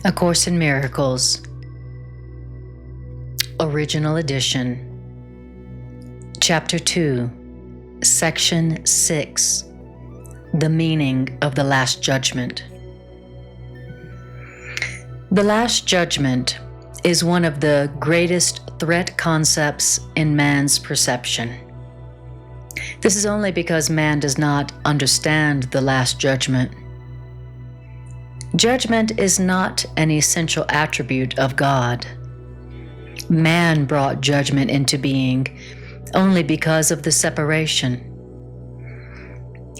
A Course in Miracles, Original Edition, Chapter 2, Section 6, The Meaning of the Last Judgment. The Last Judgment is one of the greatest threat concepts in man's perception. This is only because man does not understand the Last Judgment. Judgment is not an essential attribute of God. Man brought judgment into being only because of the separation.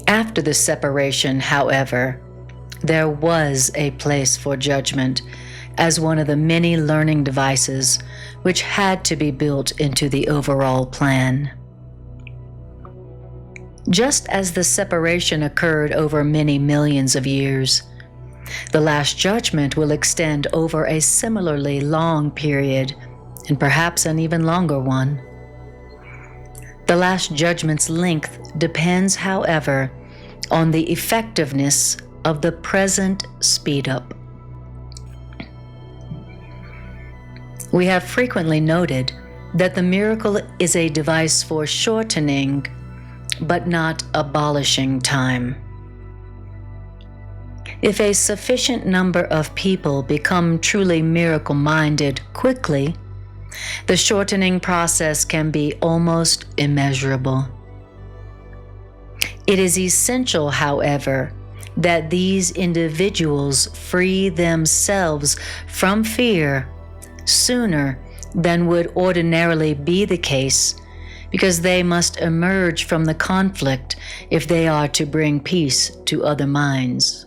After the separation, however, there was a place for judgment as one of the many learning devices which had to be built into the overall plan. Just as the separation occurred over many millions of years, the Last Judgment will extend over a similarly long period, and perhaps an even longer one. The Last Judgment's length depends, however, on the effectiveness of the present speed-up. We have frequently noted that the miracle is a device for shortening, but not abolishing time. If a sufficient number of people become truly miracle-minded quickly, the shortening process can be almost immeasurable. It is essential, however, that these individuals free themselves from fear sooner than would ordinarily be the case, because they must emerge from the conflict if they are to bring peace to other minds.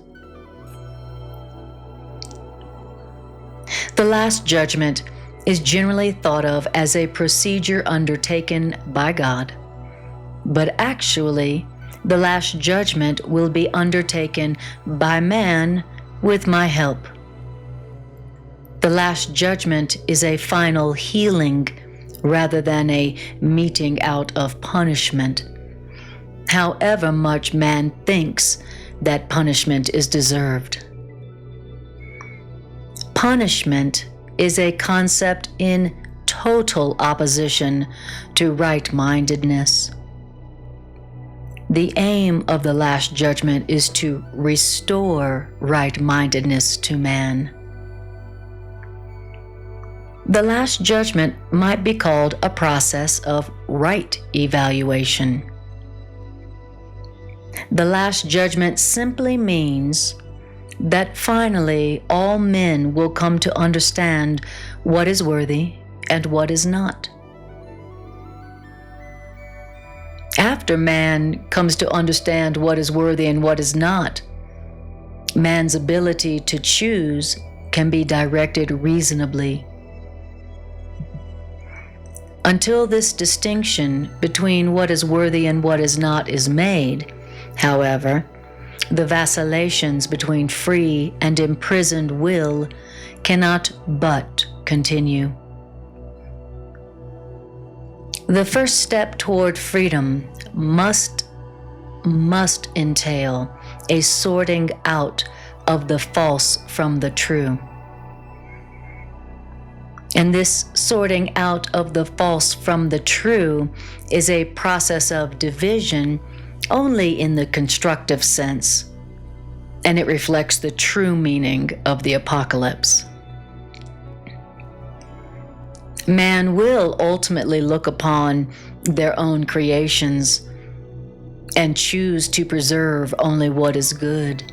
The Last Judgment is generally thought of as a procedure undertaken by God, but actually, the Last Judgment will be undertaken by man with my help. The Last Judgment is a final healing rather than a meting out of punishment, however much man thinks that punishment is deserved. Punishment is a concept in total opposition to right-mindedness. The aim of the Last Judgment is to restore right-mindedness to man. The Last Judgment might be called a process of right evaluation. The Last Judgment simply means that finally all men will come to understand what is worthy and what is not. After man comes to understand what is worthy and what is not, man's ability to choose can be directed reasonably. Until this distinction between what is worthy and what is not is made, however, the vacillations between free and imprisoned will cannot but continue. The first step toward freedom must entail a sorting out of the false from the true. And this sorting out of the false from the true is a process of division only in the constructive sense, and it reflects the true meaning of the apocalypse. Man will ultimately look upon their own creations and choose to preserve only what is good,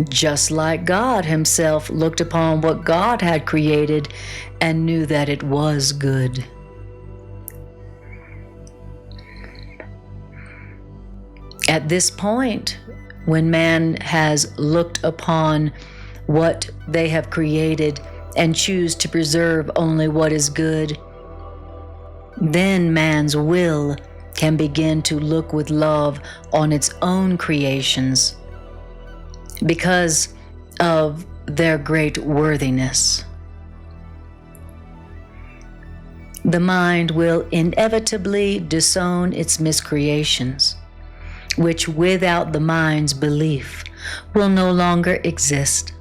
just like God himself looked upon what God had created and knew that it was good. At this point, when man has looked upon what they have created and choose to preserve only what is good, then man's will can begin to look with love on its own creations because of their great worthiness. The mind will inevitably disown its miscreations, which without the mind's belief will no longer exist.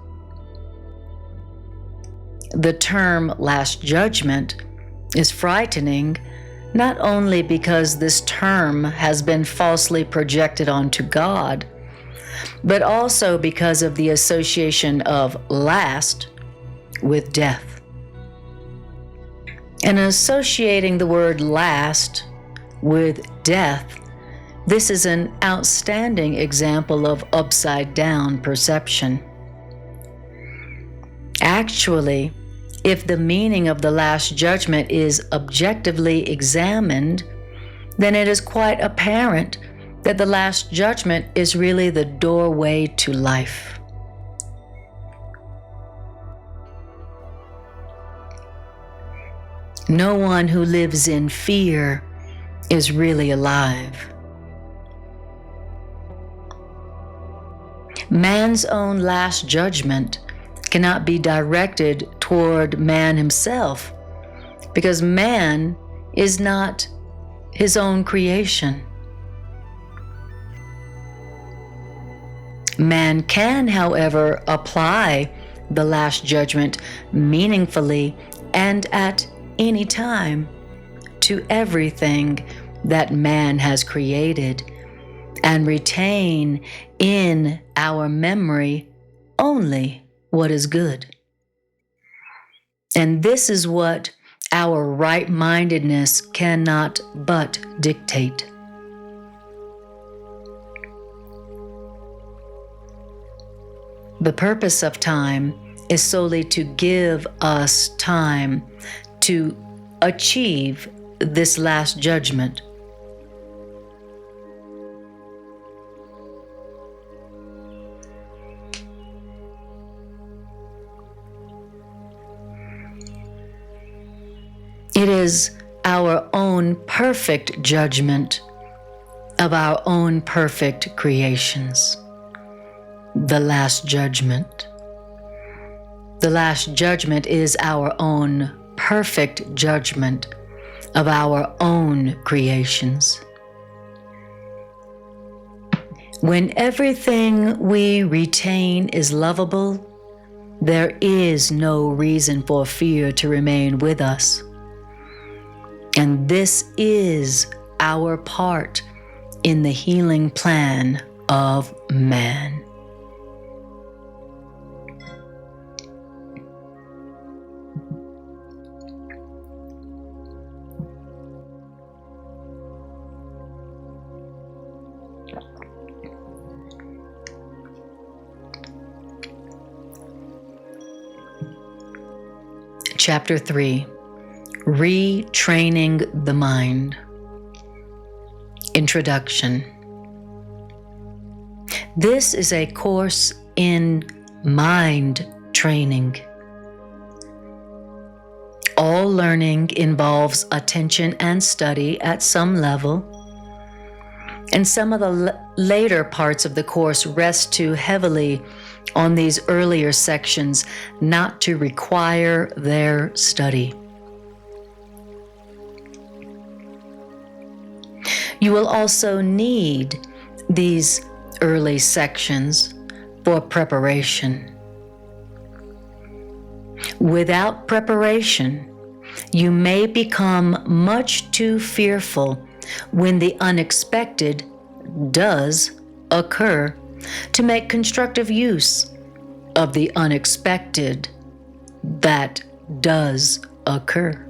The term last judgment is frightening, not only because this term has been falsely projected onto God, but also because of the association of last with death. And associating the word last with death, this is an outstanding example of upside-down perception. Actually, if the meaning of the Last Judgment is objectively examined, then it is quite apparent that the Last Judgment is really the doorway to life. No one who lives in fear is really alive. Man's own last judgment cannot be directed toward man himself, because man is not his own creation. Man can, however, apply the last judgment meaningfully and at any time to everything that man has created, and retain in our memory only what is good. And this is what our right-mindedness cannot but dictate. The purpose of time is solely to give us time to achieve this last judgment. It is our own perfect judgment of our own perfect creations. The Last Judgment. The Last Judgment is our own perfect judgment of our own creations. When everything we retain is lovable, there is no reason for fear to remain with us. And this is our part in the healing plan of man. Chapter 3, Retraining the Mind. Introduction. This is a course in mind training. All learning involves attention and study at some level, and some of the later parts of the course rest too heavily on these earlier sections not to require their study. You will also need these early sections for preparation. Without preparation, you may become much too fearful when the unexpected does occur to make constructive use of the unexpected that does occur.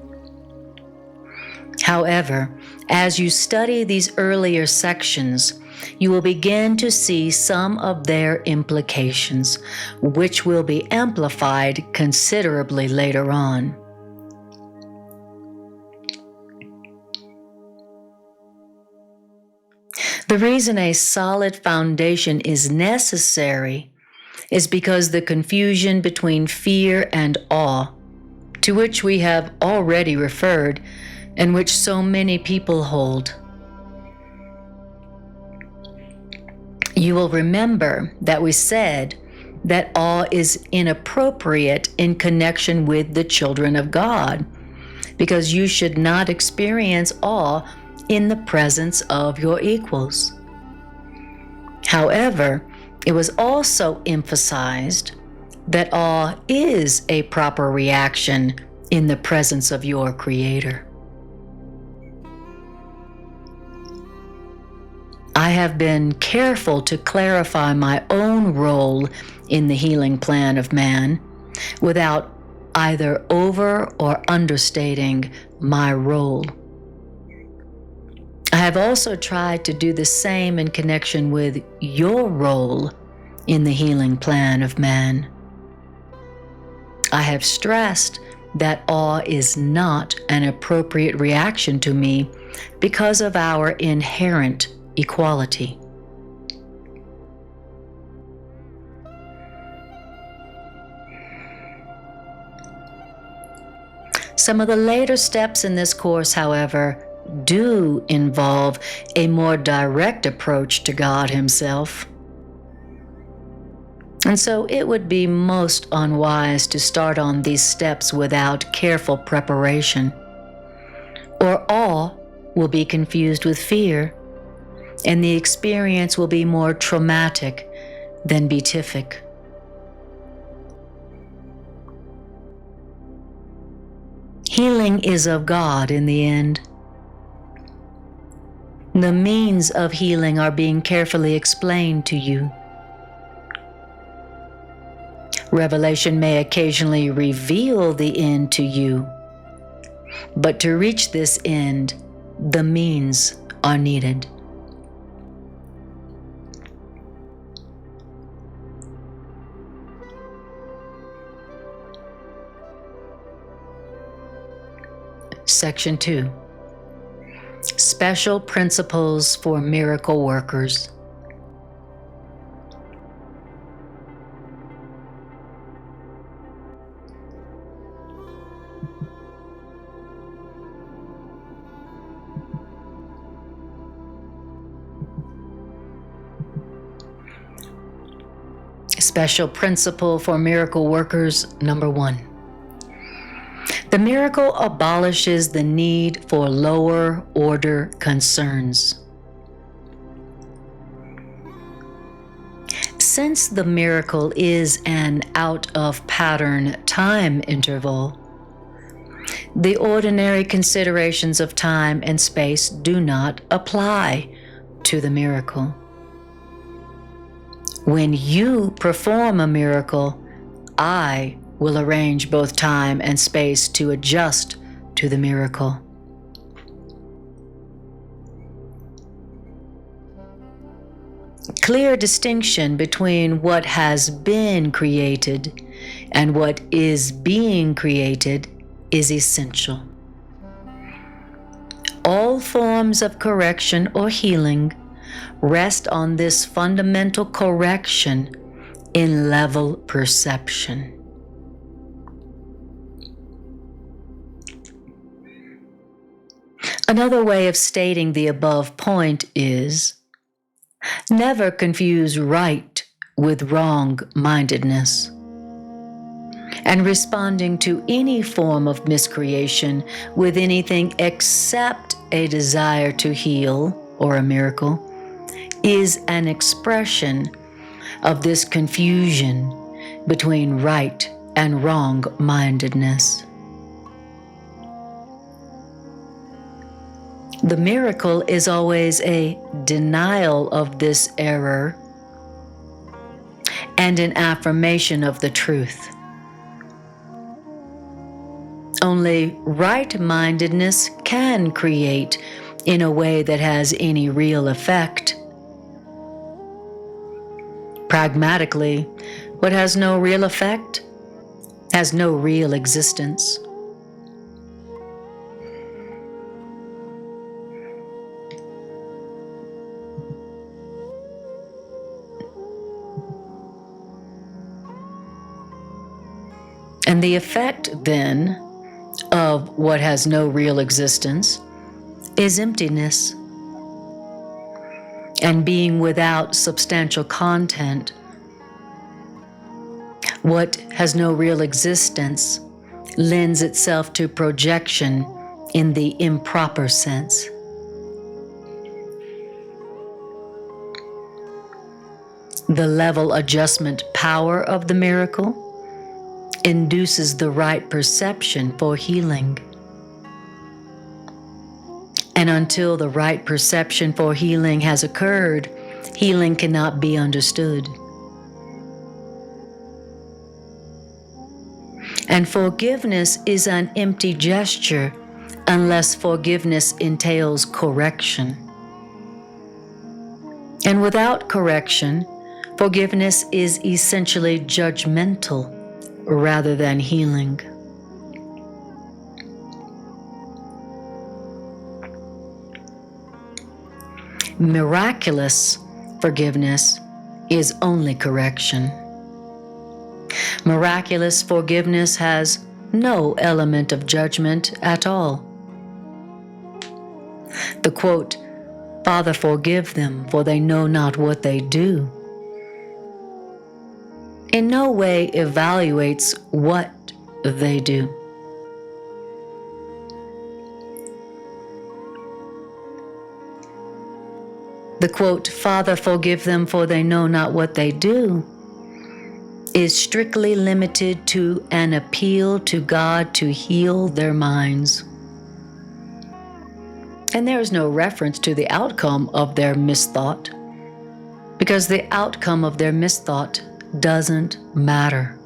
However, as you study these earlier sections, you will begin to see some of their implications, which will be amplified considerably later on. The reason a solid foundation is necessary is because the confusion between fear and awe, to which we have already referred, and which so many people hold. You will remember that we said that awe is inappropriate in connection with the children of God, because you should not experience awe in the presence of your equals. However, it was also emphasized that awe is a proper reaction in the presence of your Creator. I have been careful to clarify my own role in the healing plan of man without either over or understating my role. I have also tried to do the same in connection with your role in the healing plan of man. I have stressed that awe is not an appropriate reaction to me because of our inherent equality. Some of the later steps in this course, however, do involve a more direct approach to God Himself. And so it would be most unwise to start on these steps without careful preparation, or awe will be confused with fear, and the experience will be more traumatic than beatific. Healing is of God in the end. The means of healing are being carefully explained to you. Revelation may occasionally reveal the end to you, but to reach this end, the means are needed. Section 2. Special Principles for Miracle Workers. Special Principle for Miracle Workers, number 1. The miracle abolishes the need for lower order concerns. Since the miracle is an out-of-pattern time interval, the ordinary considerations of time and space do not apply to the miracle. When you perform a miracle, I will arrange both time and space to adjust to the miracle. Clear distinction between what has been created and what is being created is essential. All forms of correction or healing rest on this fundamental correction in level perception. Another way of stating the above point is, never confuse right with wrong-mindedness. And responding to any form of miscreation with anything except a desire to heal or a miracle is an expression of this confusion between right and wrong-mindedness. The miracle is always a denial of this error and an affirmation of the truth. Only right-mindedness can create in a way that has any real effect. Pragmatically, what has no real effect has no real existence. And the effect, then, of what has no real existence is emptiness and being without substantial content. What has no real existence lends itself to projection in the improper sense. The level adjustment power of the miracle induces the right perception for healing. And until the right perception for healing has occurred, healing cannot be understood. And forgiveness is an empty gesture unless forgiveness entails correction. And without correction, forgiveness is essentially judgmental rather than healing. Miraculous forgiveness is only correction. Miraculous forgiveness has no element of judgment at all. The quote, "Father, forgive them, for they know not what they do," in no way evaluates what they do. The quote, "Father, forgive them, for they know not what they do," is strictly limited to an appeal to God to heal their minds. And there is no reference to the outcome of their misthought, because the outcome of their misthought doesn't matter.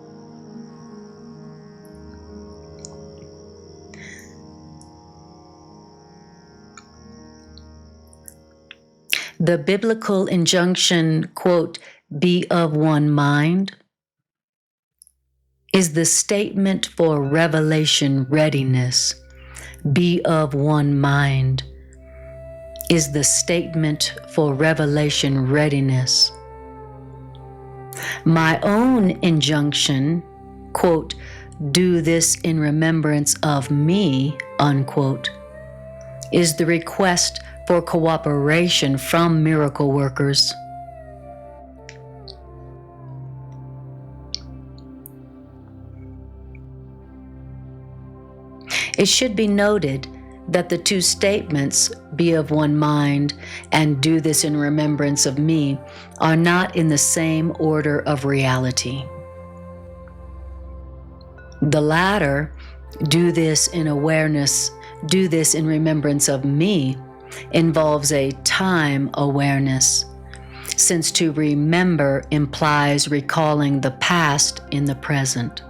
The biblical injunction, quote, "Be of one mind," is the statement for revelation readiness. Be of one mind is the statement for revelation readiness. My own injunction, quote, "Do this in remembrance of me," unquote, is the request for cooperation from miracle workers. It should be noted that the two statements, "Be of one mind" and "Do this in remembrance of me," are not in the same order of reality. The latter, "Do this in awareness, do this in remembrance of me," involves a time awareness, since to remember implies recalling the past in the present.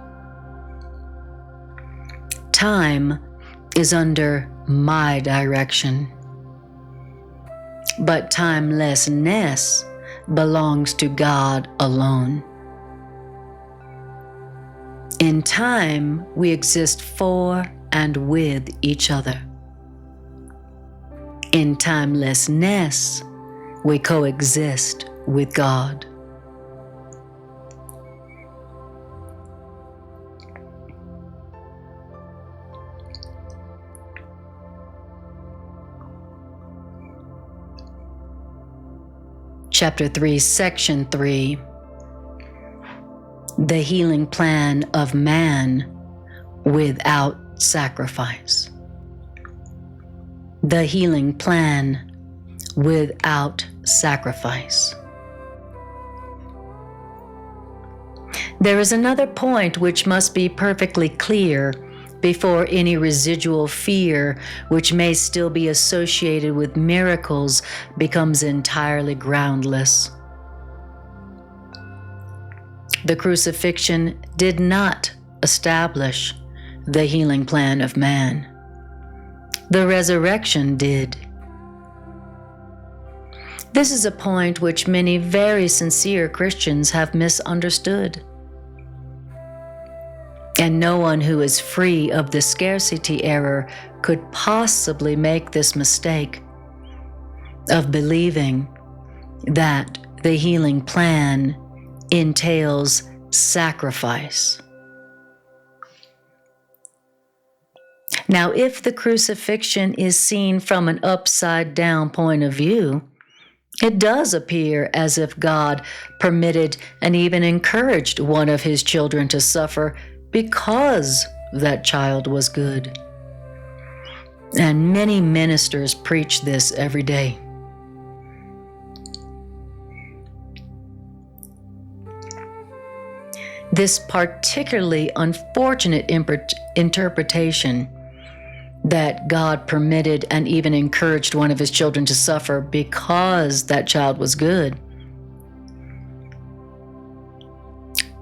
Time is under my direction, but timelessness belongs to God alone. In time, we exist for and with each other. In timelessness, we coexist with God. Chapter 3, Section 3. The healing plan of man without sacrifice. The healing plan without sacrifice. There is another point which must be perfectly clear before any residual fear which may still be associated with miracles becomes entirely groundless. The crucifixion did not establish the healing plan of man. The resurrection did. This is a point which many very sincere Christians have misunderstood. And no one who is free of the scarcity error could possibly make this mistake of believing that the healing plan entails sacrifice. Now, if the crucifixion is seen from an upside-down point of view, it does appear as if God permitted and even encouraged one of his children to suffer because that child was good. And many ministers preach this every day. This particularly unfortunate interpretation that God permitted and even encouraged one of his children to suffer because that child was good.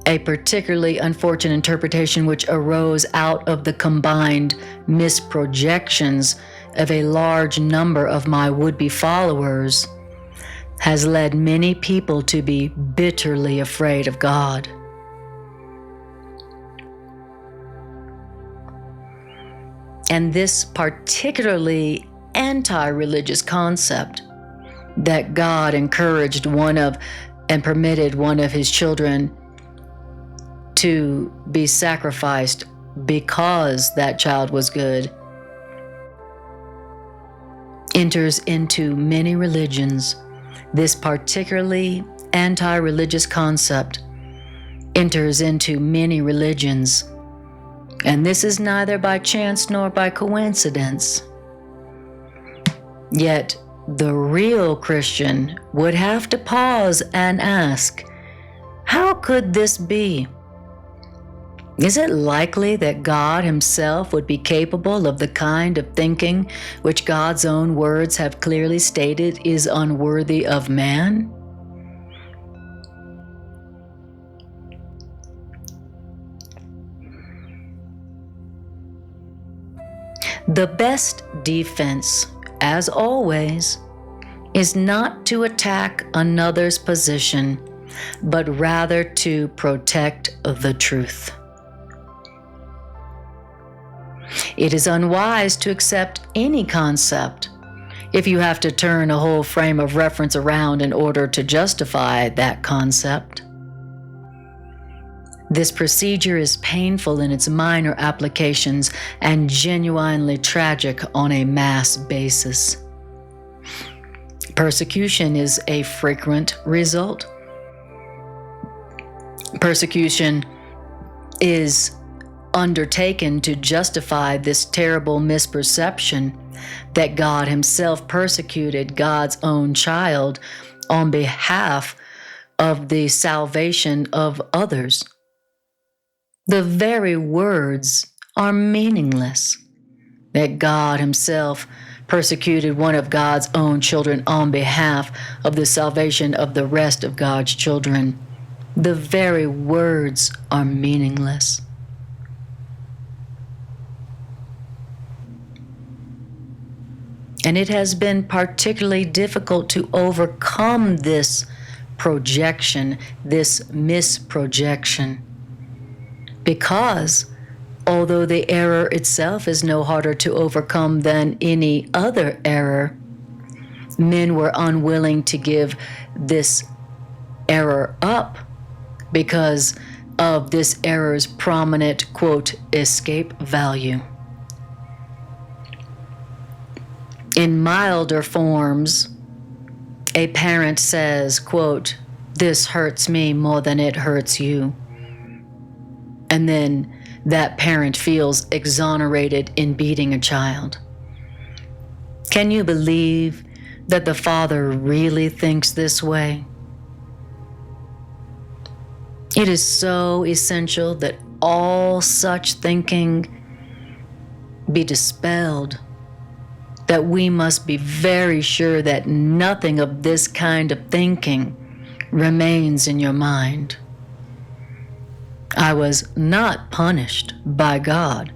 A particularly unfortunate interpretation which arose out of the combined misprojections of a large number of my would-be followers has led many people to be bitterly afraid of God. And this particularly anti-religious concept that God encouraged and permitted one of his children to be sacrificed because that child was good enters into many religions. This particularly anti-religious concept enters into many religions. And this is neither by chance nor by coincidence. Yet the real Christian would have to pause and ask, how could this be? Is it likely that God himself would be capable of the kind of thinking which God's own words have clearly stated is unworthy of man? The best defense, as always, is not to attack another's position, but rather to protect the truth. It is unwise to accept any concept if you have to turn a whole frame of reference around in order to justify that concept. This procedure is painful in its minor applications and genuinely tragic on a mass basis. Persecution is a frequent result. Persecution is undertaken to justify this terrible misperception that God himself persecuted God's own child on behalf of the salvation of others. The very words are meaningless. That God himself persecuted one of God's own children on behalf of the salvation of the rest of God's children. The very words are meaningless. And it has been particularly difficult to overcome this projection, this misprojection. Because, although the error itself is no harder to overcome than any other error, men were unwilling to give this error up because of this error's prominent, quote, escape value. In milder forms, a parent says, quote, "This hurts me more than it hurts you." And then that parent feels exonerated in beating a child. Can you believe that the father really thinks this way? It is so essential that all such thinking be dispelled, that we must be very sure that nothing of this kind of thinking remains in your mind. I was not punished by God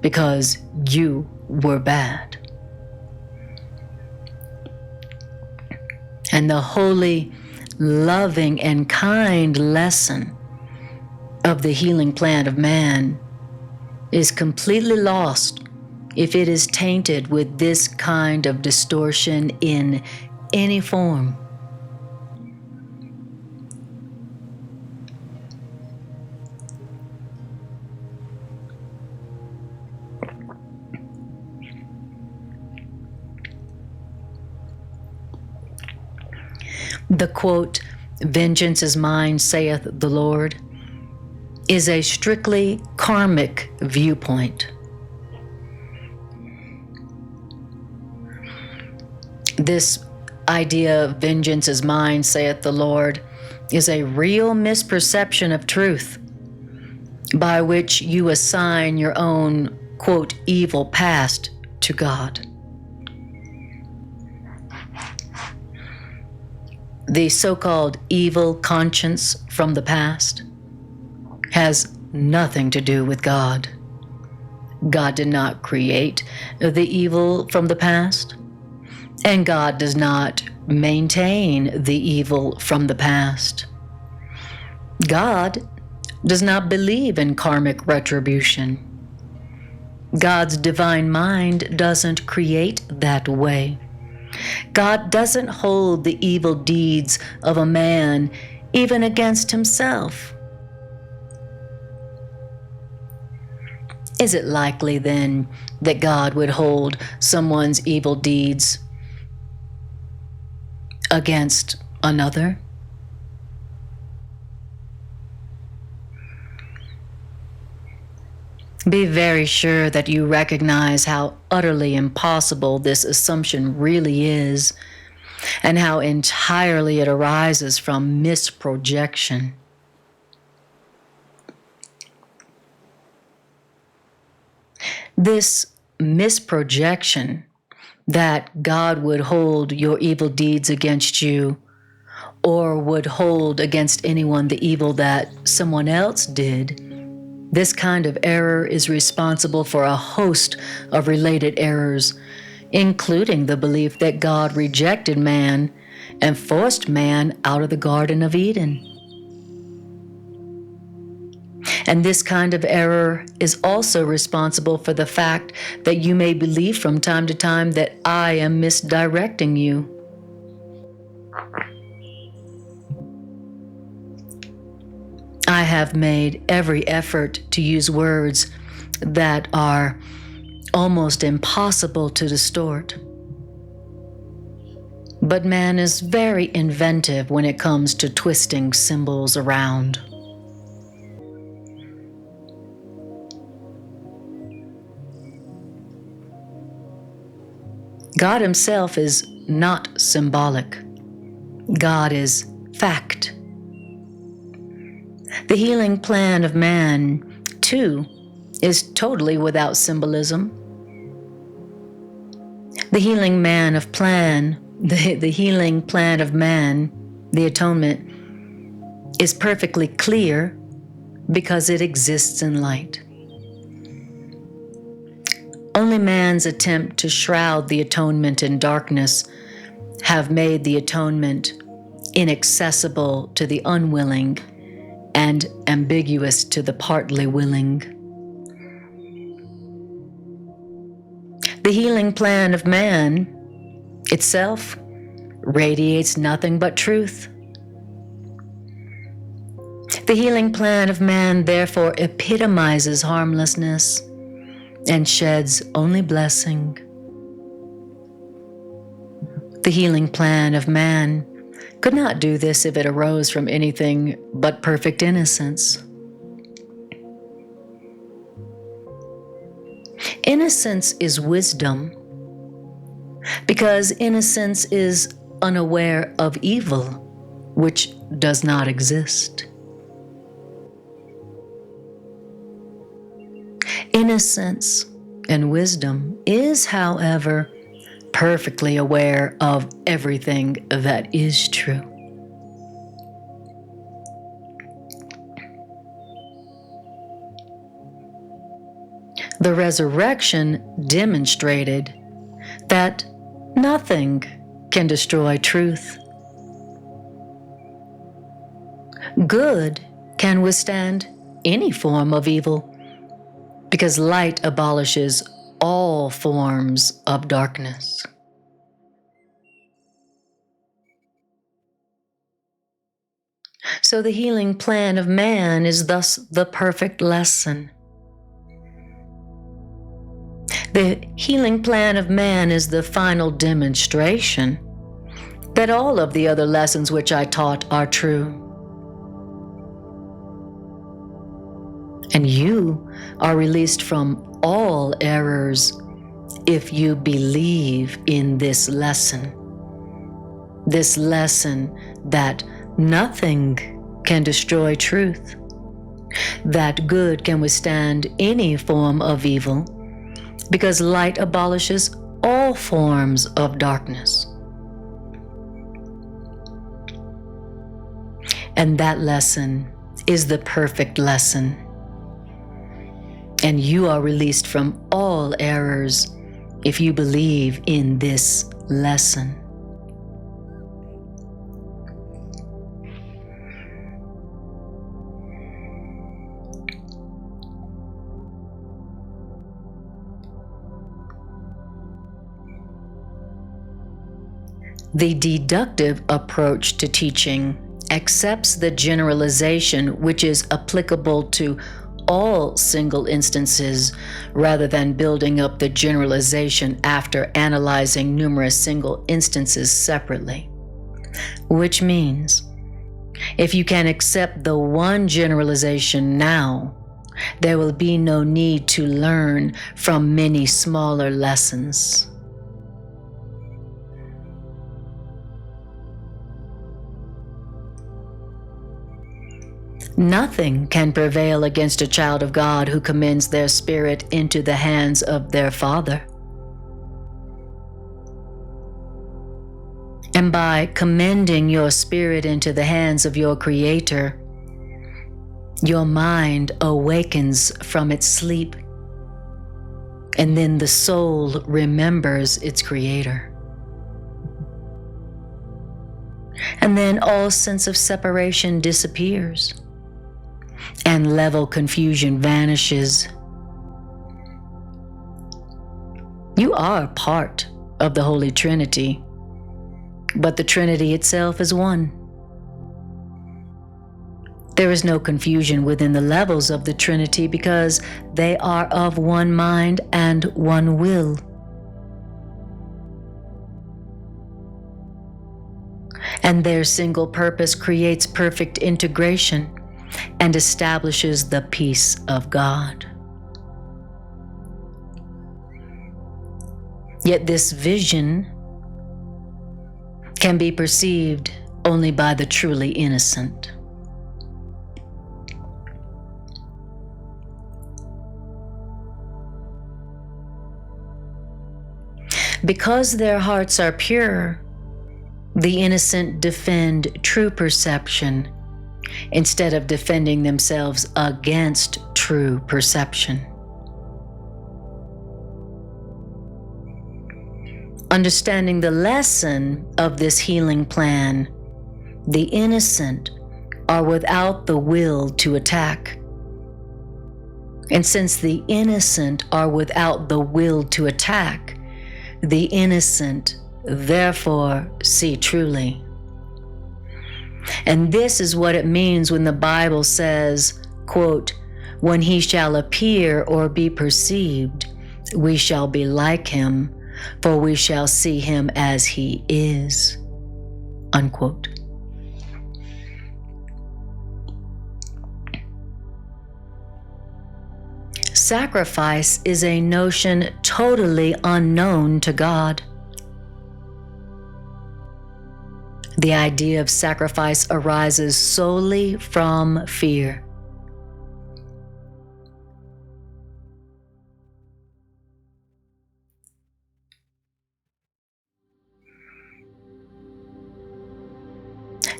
because you were bad. And the holy, loving, and kind lesson of the healing plan of man is completely lost if it is tainted with this kind of distortion in any form. The quote, "Vengeance is mine, saith the Lord," is a strictly karmic viewpoint. This idea of vengeance is mine, saith the Lord, is a real misperception of truth by which you assign your own, quote, evil past to God. The so-called evil conscience from the past has nothing to do with God. God did not create the evil from the past, and God does not maintain the evil from the past. God does not believe in karmic retribution. God's divine mind doesn't create that way. God doesn't hold the evil deeds of a man even against himself. Is it likely then that God would hold someone's evil deeds against another? Be very sure that you recognize how utterly impossible this assumption really is, and how entirely it arises from misprojection. This misprojection that God would hold your evil deeds against you, or would hold against anyone the evil that someone else did, this kind of error is responsible for a host of related errors, including the belief that God rejected man and forced man out of the Garden of Eden. And this kind of error is also responsible for the fact that you may believe from time to time that I am misdirecting you. I have made every effort to use words that are almost impossible to distort. But man is very inventive when it comes to twisting symbols around. God himself is not symbolic. God is fact. The healing plan of man, too, is totally without symbolism. The healing plan of man, the atonement, is perfectly clear because it exists in light. Only man's attempt to shroud the atonement in darkness have made the atonement inaccessible to the unwilling and ambiguous to the partly willing. The healing plan of man itself radiates nothing but truth. The healing plan of man therefore epitomizes harmlessness and sheds only blessing. The healing plan of man could not do this if it arose from anything but perfect innocence. Innocence is wisdom, because innocence is unaware of evil, which does not exist. Innocence and wisdom is, however, perfectly aware of everything that is true. The resurrection demonstrated that nothing can destroy truth. Good can withstand any form of evil, because light abolishes all forms of darkness. So the healing plan of man is thus the perfect lesson. The healing plan of man is the final demonstration that all of the other lessons which I taught are true. And you are released from all errors if you believe in this lesson that nothing can destroy truth. that good can withstand any form of evil, because light abolishes all forms of darkness. And that lesson is the perfect lesson. And you are released from all errors if you believe in this lesson. The deductive approach to teaching accepts the generalization which is applicable to all single instances rather than building up the generalization after analyzing numerous single instances separately. Which means, if you can accept the one generalization now, there will be no need to learn from many smaller lessons. Nothing can prevail against a child of God who commends their spirit into the hands of their Father. And by commending your spirit into the hands of your Creator, your mind awakens from its sleep, and then the soul remembers its Creator. And then all sense of separation disappears, and level confusion vanishes. You are part of the Holy Trinity, but the Trinity itself is one. There is no confusion within the levels of the Trinity because they are of one mind and one will. And their single purpose creates perfect integration and establishes the peace of God. Yet this vision can be perceived only by the truly innocent. Because their hearts are pure, the innocent defend true perception instead of defending themselves against true perception. Understanding the lesson of this healing plan, the innocent are without the will to attack. And since the innocent are without the will to attack, the innocent therefore see truly. And this is what it means when the Bible says, quote, "When he shall appear or be perceived, we shall be like him, for we shall see him as he is," unquote. Sacrifice is a notion totally unknown to God. The idea of sacrifice arises solely from fear.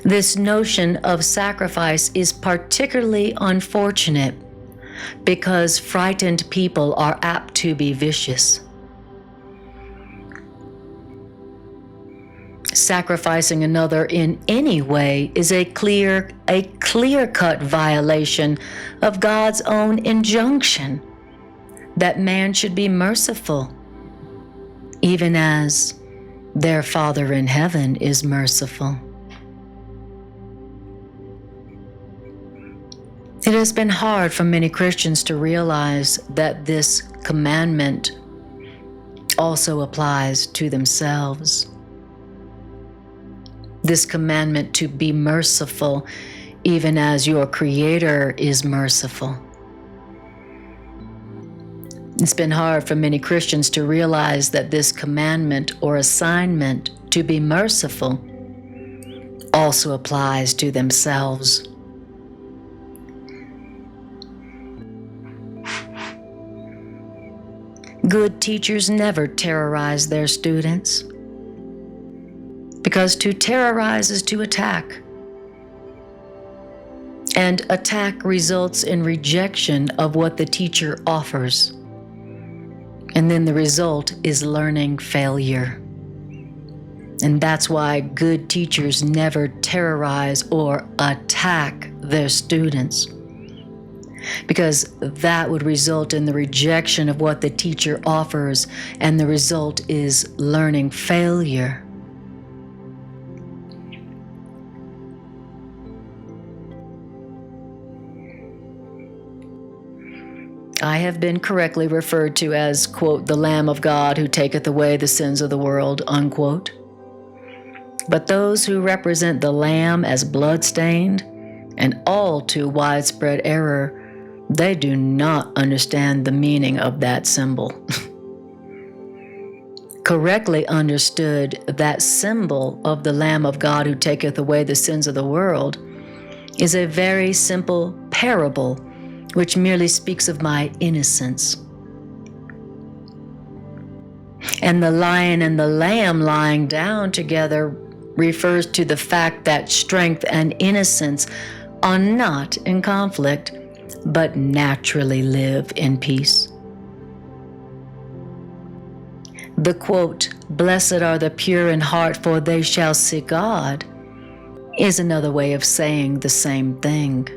This notion of sacrifice is particularly unfortunate because frightened people are apt to be vicious. Sacrificing another in any way is a clear-cut violation of God's own injunction that man should be merciful, even as their Father in heaven is merciful. It has been hard for many Christians to realize that this commandment also applies to themselves. This commandment to be merciful, even as your Creator is merciful. It's been hard for many Christians to realize that this commandment or assignment to be merciful also applies to themselves. Good teachers never terrorize their students, because to terrorize is to attack. And attack results in rejection of what the teacher offers. And then the result is learning failure. And that's why good teachers never terrorize or attack their students, because that would result in the rejection of what the teacher offers, and the result is learning failure. I have been correctly referred to as, quote, the Lamb of God who taketh away the sins of the world, unquote. But those who represent the Lamb as blood-stained and all too widespread error, they do not understand the meaning of that symbol. Correctly understood, that symbol of the Lamb of God who taketh away the sins of the world is a very simple parable which merely speaks of my innocence. And the lion and the lamb lying down together refers to the fact that strength and innocence are not in conflict, but naturally live in peace. The quote, "Blessed are the pure in heart, for they shall see God," is another way of saying the same thing.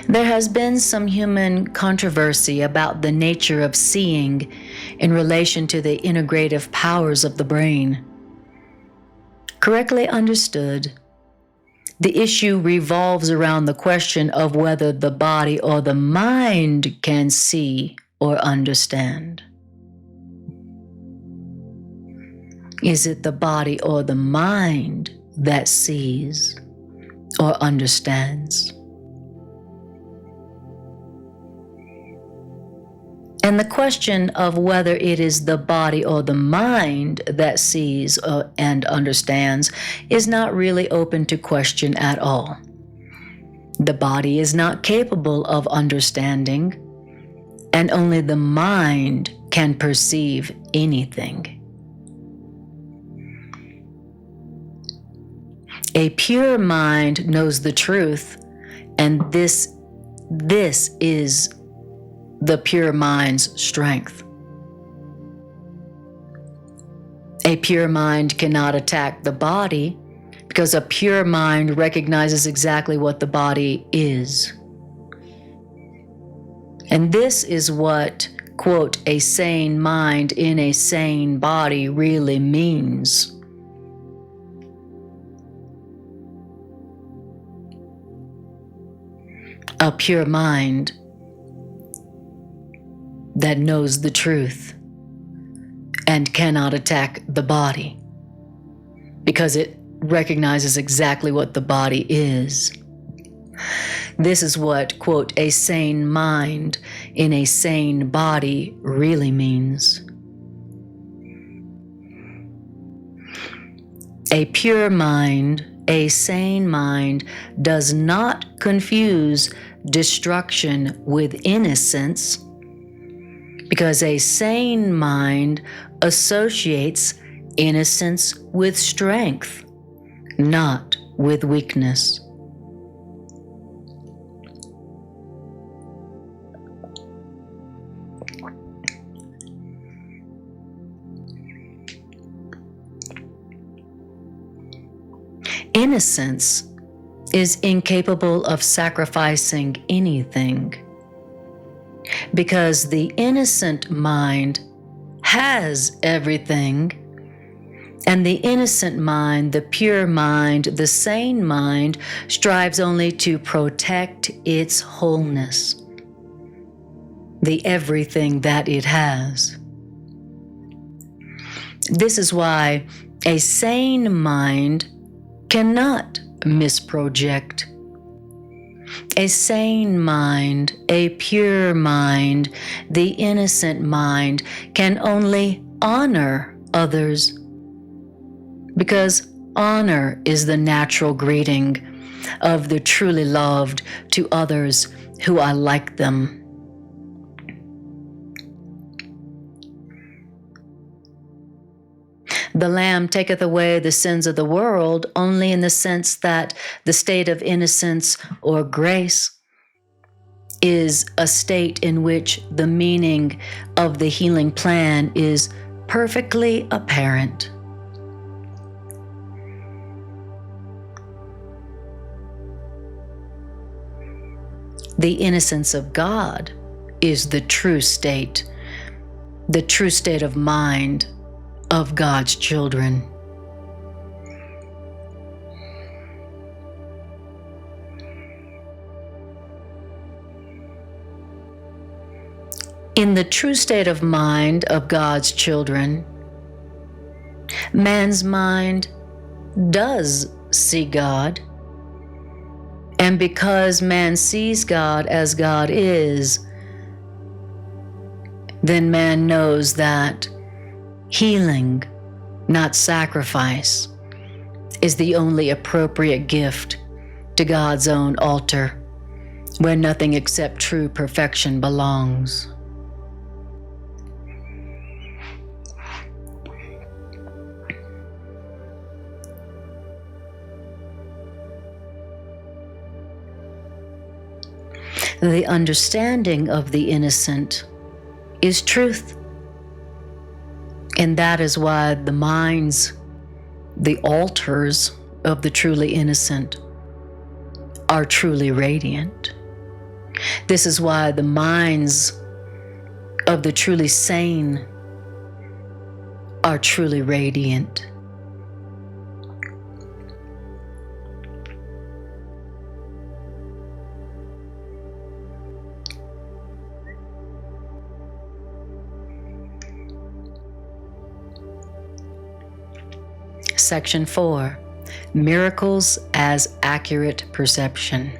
There has been some human controversy about the nature of seeing in relation to the integrative powers of the brain. Correctly understood, the issue revolves around the question of whether the body or the mind can see or understand. Is it the body or the mind that sees or understands? And the question of whether it is the body or the mind that sees and understands is not really open to question at all. The body is not capable of understanding, and only the mind can perceive anything. A pure mind knows the truth, and this is the pure mind's strength. A pure mind cannot attack the body, because a pure mind recognizes exactly what the body is. And this is what, quote, a sane mind in a sane body really means. A pure mind that knows the truth and cannot attack the body, because it recognizes exactly what the body is. This is what, quote, a sane mind in a sane body really means. A pure mind, a sane mind, does not confuse destruction with innocence, because a sane mind associates innocence with strength, not with weakness. Innocence is incapable of sacrificing anything, because the innocent mind has everything, and the innocent mind, the pure mind, the sane mind, strives only to protect its wholeness, the everything that it has. This is why a sane mind cannot misproject. A sane mind, a pure mind, the innocent mind can only honor others because honor is the natural greeting of the truly loved to others who are like them. The Lamb taketh away the sins of the world only in the sense that the state of innocence or grace is a state in which the meaning of the healing plan is perfectly apparent. The innocence of God is the true state of mind of God's children. In the true state of mind of God's children, man's mind does see God, and because man sees God as God is, then man knows that healing, not sacrifice, is the only appropriate gift to God's own altar, where nothing except true perfection belongs. The understanding of the innocent is truth. And that is why the minds, the altars of the truly innocent, are truly radiant. This is why the minds of the truly sane are truly radiant. Section 4, Miracles as Accurate Perception.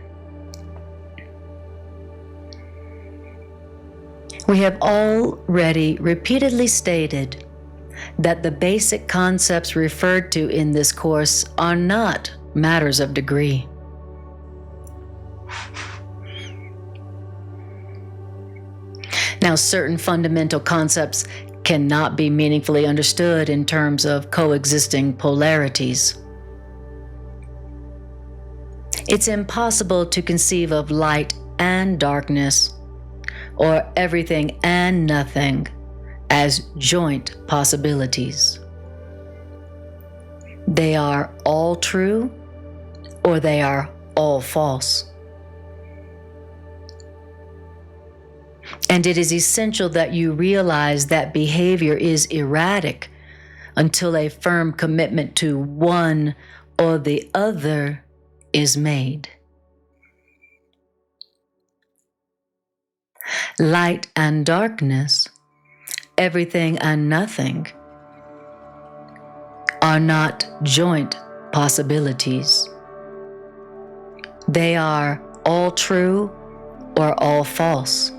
We have already repeatedly stated that the basic concepts referred to in this course are not matters of degree. Now, certain fundamental concepts cannot be meaningfully understood in terms of coexisting polarities. It's impossible to conceive of light and darkness, or everything and nothing, as joint possibilities. They are all true, or they are all false. And it is essential that you realize that behavior is erratic until a firm commitment to one or the other is made. Light and darkness, everything and nothing, are not joint possibilities. They are all true or all false.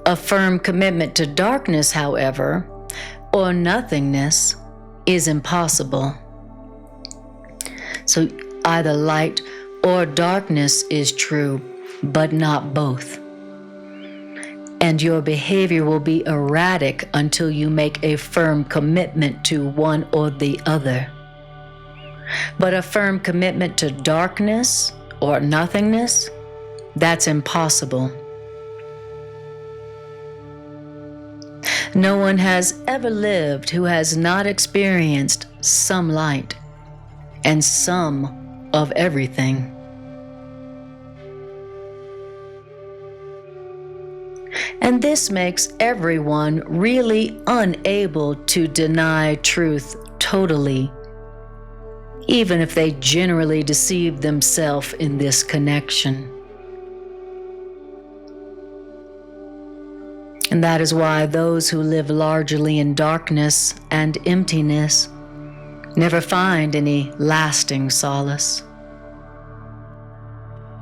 A firm commitment to darkness, however, or nothingness, is impossible. So either light or darkness is true, but not both. And your behavior will be erratic until you make a firm commitment to one or the other. But a firm commitment to darkness or nothingness, that's impossible. No one has ever lived who has not experienced some light and some of everything. And this makes everyone really unable to deny truth totally, even if they generally deceive themselves in this connection. And that is why those who live largely in darkness and emptiness never find any lasting solace.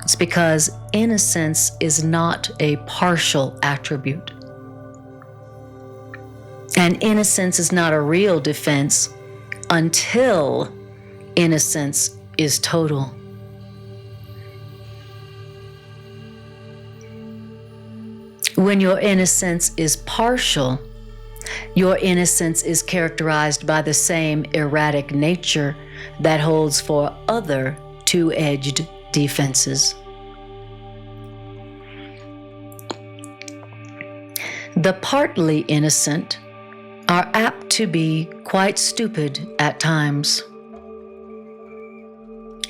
It's because innocence is not a partial attribute. And innocence is not a real defense until innocence is total. When your innocence is partial, your innocence is characterized by the same erratic nature that holds for other two-edged defenses. The partly innocent are apt to be quite stupid at times.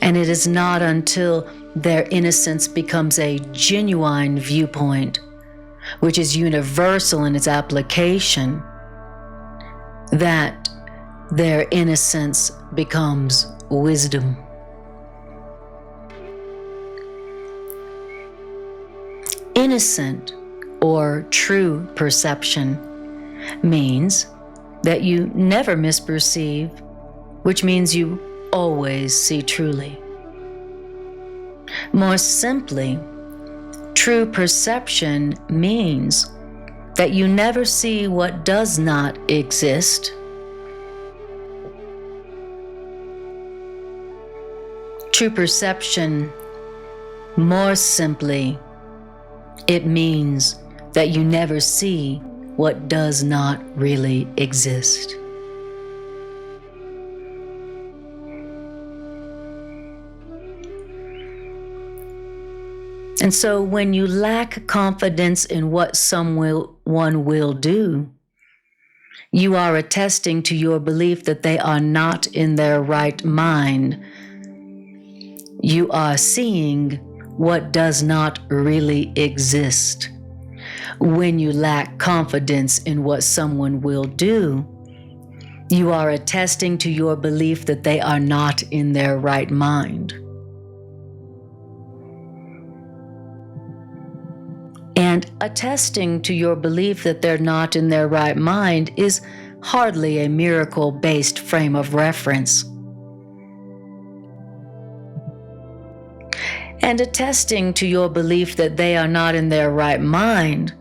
And it is not until their innocence becomes a genuine viewpoint, which is universal in its application, that their innocence becomes wisdom. Innocent or true perception means that you never misperceive, which means you always see truly. More simply, true perception means that you never see what does not exist. True perception, more simply, it means that you never see what does not really exist. And so when you lack confidence in what someone will do, you are attesting to your belief that they are not in their right mind. You are seeing what does not really exist. When you lack confidence in what someone will do, you are attesting to your belief that they are not in their right mind. And attesting to your belief that they're not in their right mind is hardly a miracle-based frame of reference. And attesting to your belief that they are not in their right mind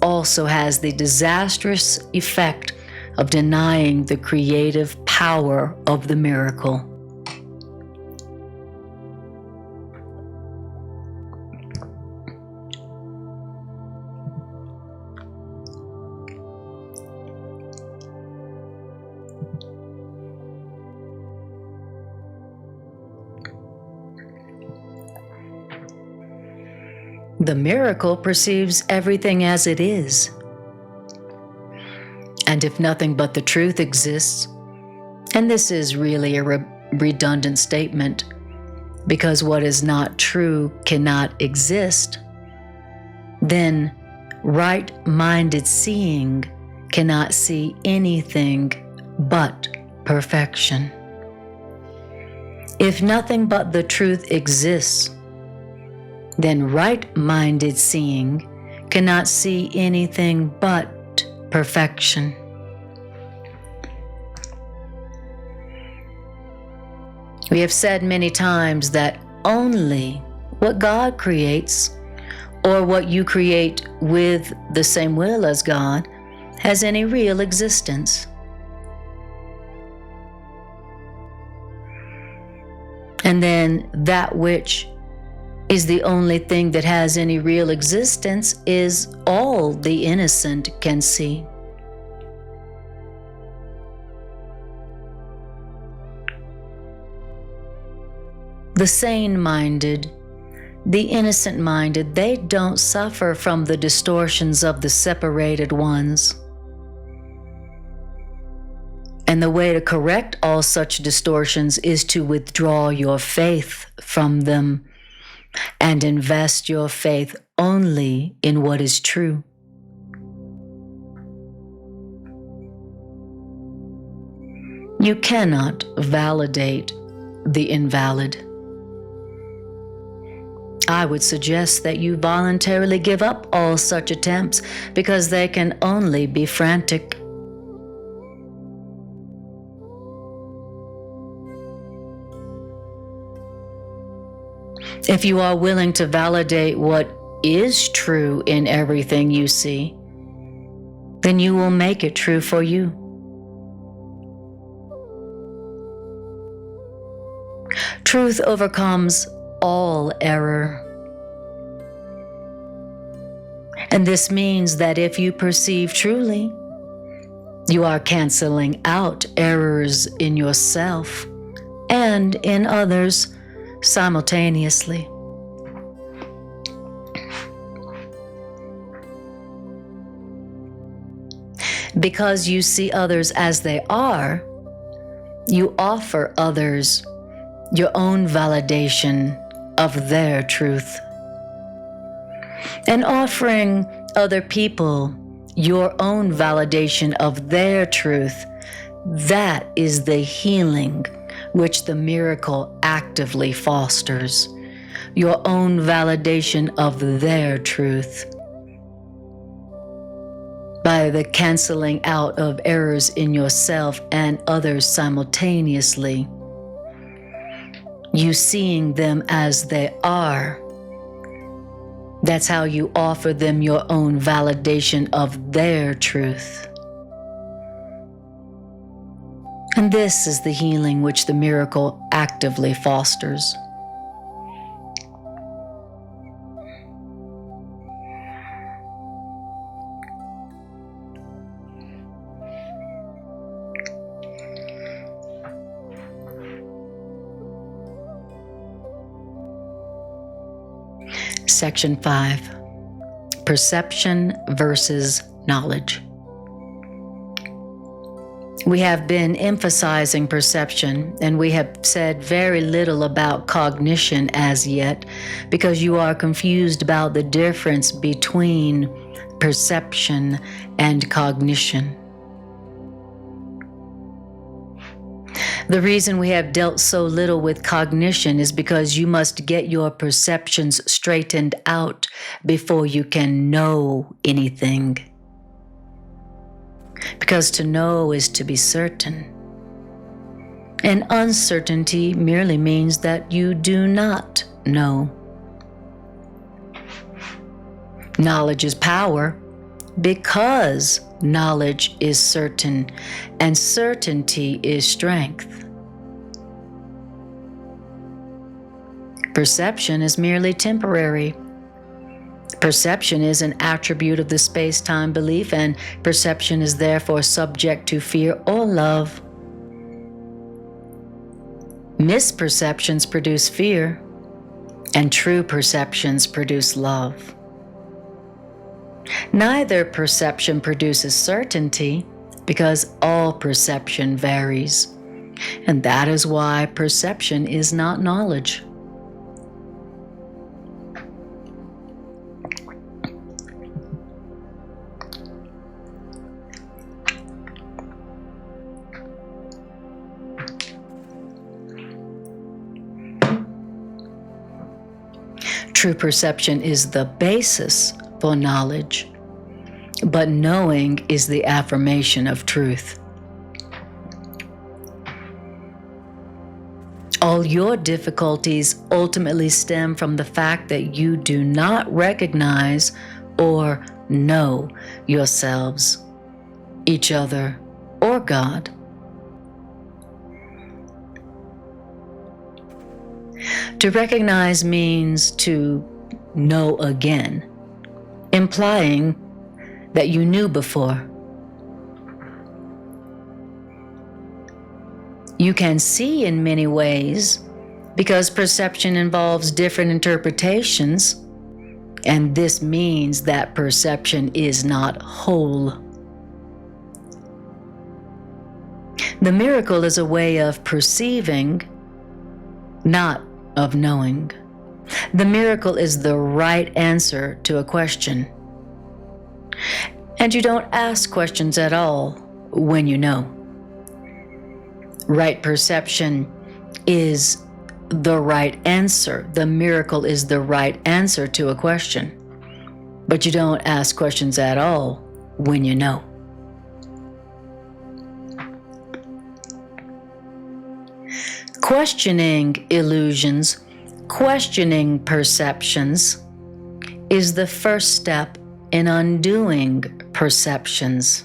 also has the disastrous effect of denying the creative power of the miracle. The miracle perceives everything as it is. And if nothing but the truth exists, and this is really a redundant statement, because what is not true cannot exist, then right-minded seeing cannot see anything but perfection. If nothing but the truth exists, then right-minded seeing cannot see anything but perfection. We have said many times that only what God creates, or what you create with the same will as God, has any real existence. And then that which is the only thing that has any real existence is all the innocent can see. The sane-minded, the innocent-minded, they don't suffer from the distortions of the separated ones. And the way to correct all such distortions is to withdraw your faith from them and invest your faith only in what is true. You cannot validate the invalid. I would suggest that you voluntarily give up all such attempts, because they can only be frantic. If you are willing to validate what is true in everything you see, then you will make it true for you. Truth overcomes all error. And this means that if you perceive truly, you are canceling out errors in yourself and in others simultaneously. Because you see others as they are, you offer others your own validation of their truth. And offering other people your own validation of their truth, that is the healing which the miracle actively fosters. Your own validation of their truth. By the canceling out of errors in yourself and others simultaneously, you seeing them as they are. That's how you offer them your own validation of their truth. And this is the healing which the miracle actively fosters. Section 5. Perception versus knowledge. We have been emphasizing perception, and we have said very little about cognition as yet, because you are confused about the difference between perception and cognition. The reason we have dealt so little with cognition is because you must get your perceptions straightened out before you can know anything. Because to know is to be certain. And uncertainty merely means that you do not know. Knowledge is power because knowledge is certain, and certainty is strength. Perception is merely temporary. Perception is an attribute of the space-time belief, and perception is therefore subject to fear or love. Misperceptions produce fear, and true perceptions produce love. Neither perception produces certainty, because all perception varies, and that is why perception is not knowledge. True perception is the basis for knowledge, but knowing is the affirmation of truth. All your difficulties ultimately stem from the fact that you do not recognize or know yourselves, each other, or God. To recognize means to know again, implying that you knew before. You can see in many ways because perception involves different interpretations, and this means that perception is not whole. The miracle is a way of perceiving, not of knowing. The miracle is the right answer to a question. And you don't ask questions at all when you know. Right perception is the right answer. The miracle is the right answer to a question. But you don't ask questions at all when you know. Questioning illusions Questioning perceptions is the first step in undoing perceptions.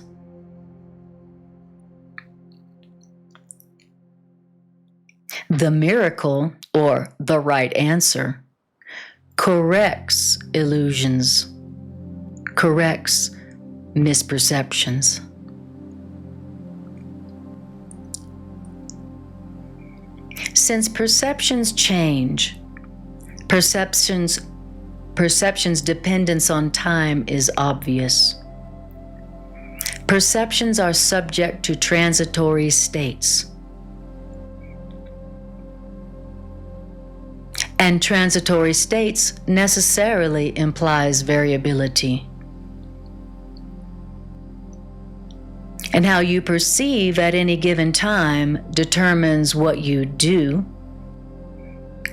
The miracle, or the right answer, corrects illusions, corrects misperceptions. Since perceptions change, perception's dependence on time is obvious. Perceptions are subject to transitory states. And transitory states necessarily implies variability. And how you perceive at any given time determines what you do,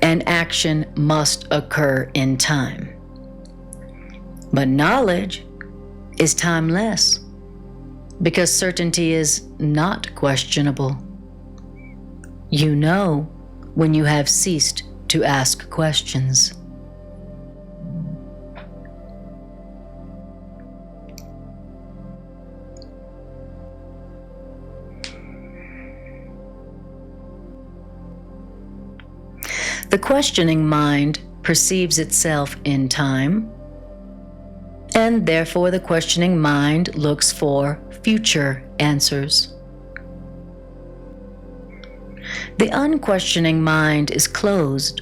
and action must occur in time. But knowledge is timeless, because certainty is not questionable. You know when you have ceased to ask questions. The questioning mind perceives itself in time, and therefore the questioning mind looks for future answers. The unquestioning mind is closed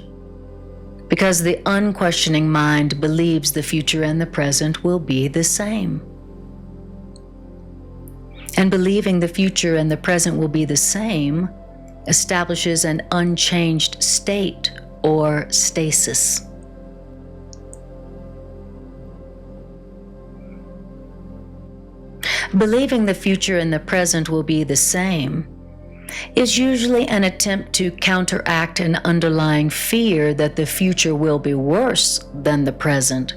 because the unquestioning mind believes the future and the present will be the same. And believing the future and the present will be the same establishes an unchanged state or stasis. Believing the future and the present will be the same is usually an attempt to counteract an underlying fear that the future will be worse than the present.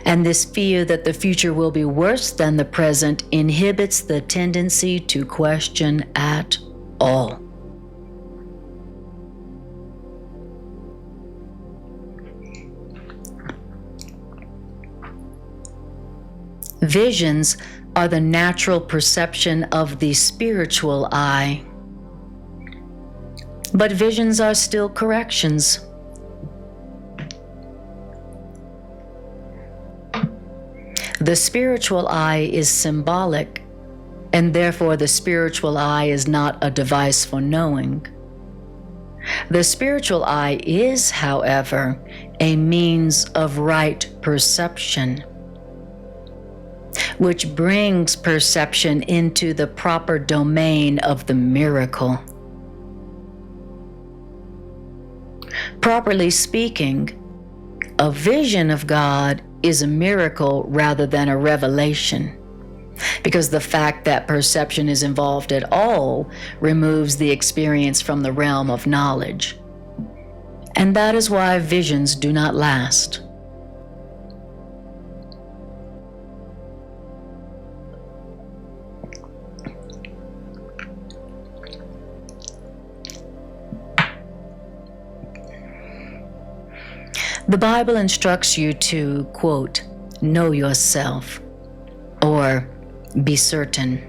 And this fear that the future will be worse than the present inhibits the tendency to question at all. Visions are the natural perception of the spiritual eye. But visions are still corrections. The spiritual eye is symbolic, and therefore the spiritual eye is not a device for knowing. The spiritual eye is, however, a means of right perception, which brings perception into the proper domain of the miracle. Properly speaking, a vision of God is a miracle rather than a revelation, because the fact that perception is involved at all removes the experience from the realm of knowledge. And that is why visions do not last. The Bible instructs you to, quote, know yourself, or be certain.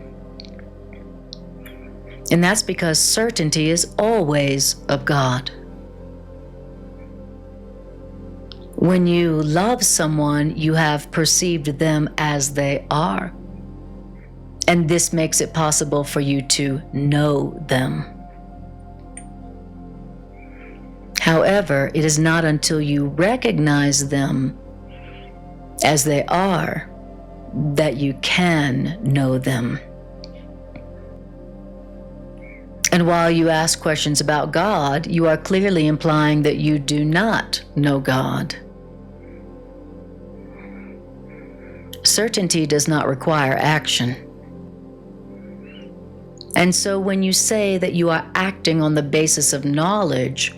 And that's because certainty is always of God. When you love someone, you have perceived them as they are. And this makes it possible for you to know them. However, it is not until you recognize them as they are that you can know them. And while you ask questions about God, you are clearly implying that you do not know God. Certainty does not require action. And so when you say that you are acting on the basis of knowledge,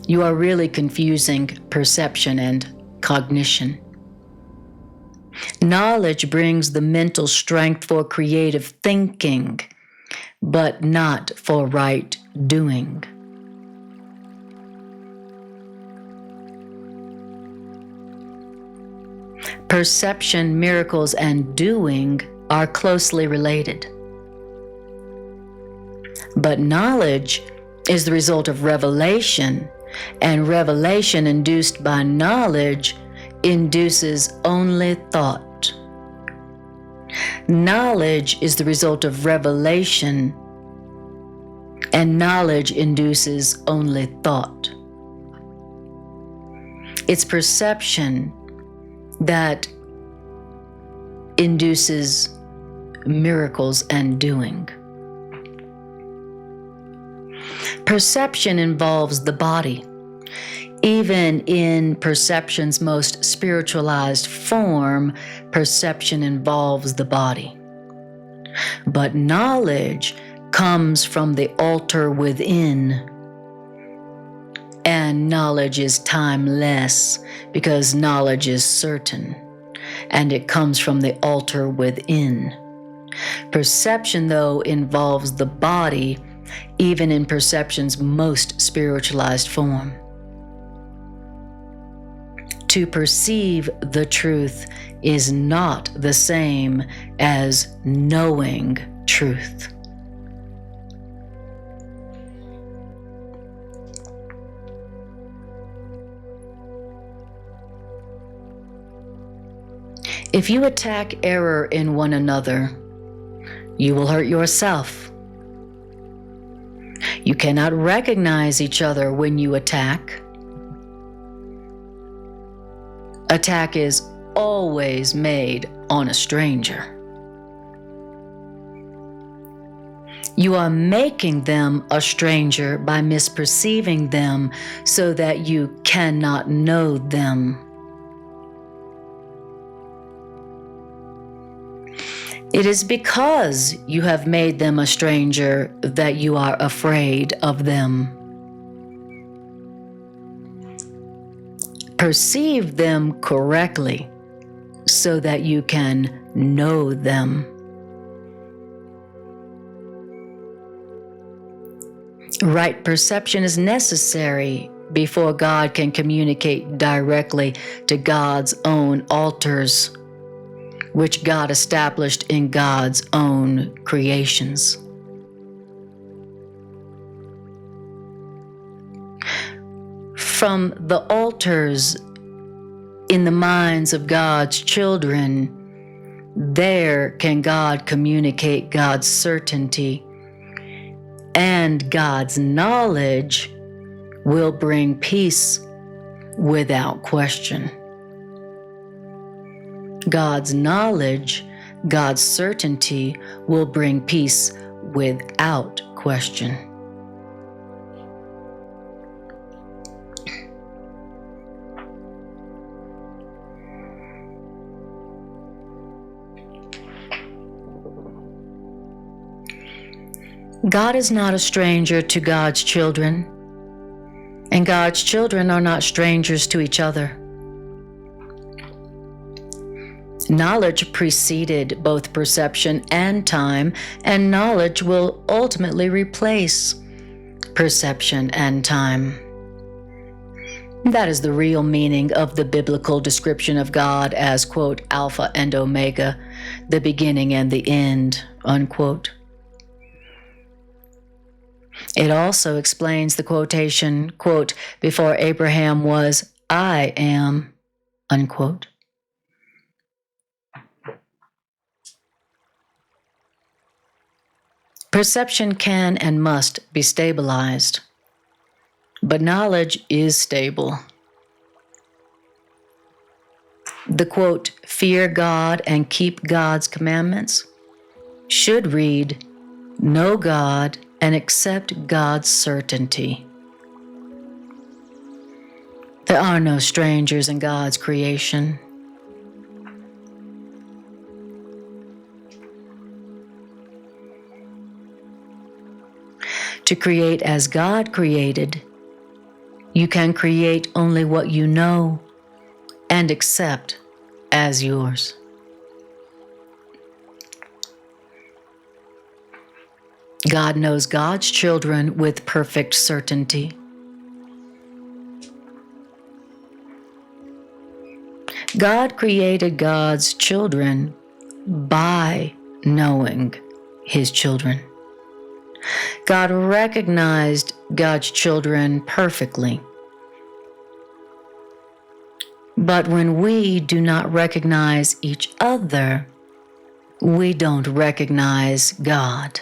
you are really confusing perception and cognition. Knowledge brings the mental strength for creative thinking, but not for right doing. Perception, miracles, and doing are closely related. But knowledge is the result of revelation, and revelation induced by knowledge induces only thought. Knowledge is the result of revelation, and knowledge induces only thought. It's perception that induces miracles and doing. Perception involves the body. Even in perception's most spiritualized form, perception involves the body. But knowledge comes from the altar within, and knowledge is timeless because knowledge is certain, and it comes from the altar within. Perception, though, involves the body, even in perception's most spiritualized form. To perceive the truth is not the same as knowing truth. If you attack error in one another, you will hurt yourself. You cannot recognize each other when you attack. Attack is always made on a stranger. You are making them a stranger by misperceiving them so that you cannot know them. It is because you have made them a stranger that you are afraid of them. Perceive them correctly so that you can know them. Right perception is necessary before God can communicate directly to God's own altars, which God established in God's own creations. From the altars in the minds of God's children, there can God communicate God's certainty, and God's knowledge will bring peace without question. God's knowledge, God's certainty will bring peace without question. God is not a stranger to God's children, and God's children are not strangers to each other. Knowledge preceded both perception and time, and knowledge will ultimately replace perception and time. That is the real meaning of the biblical description of God as, quote, Alpha and Omega, the beginning and the end, unquote. It also explains the quotation, quote, before Abraham was, I am, unquote. Perception can and must be stabilized, but knowledge is stable. The quote, fear God and keep God's commandments should read, know God and accept God's certainty. There are no strangers in God's creation. To create as God created, you can create only what you know and accept as yours. God knows God's children with perfect certainty. God created God's children by knowing His children. God recognized God's children perfectly. But when we do not recognize each other, we don't recognize God.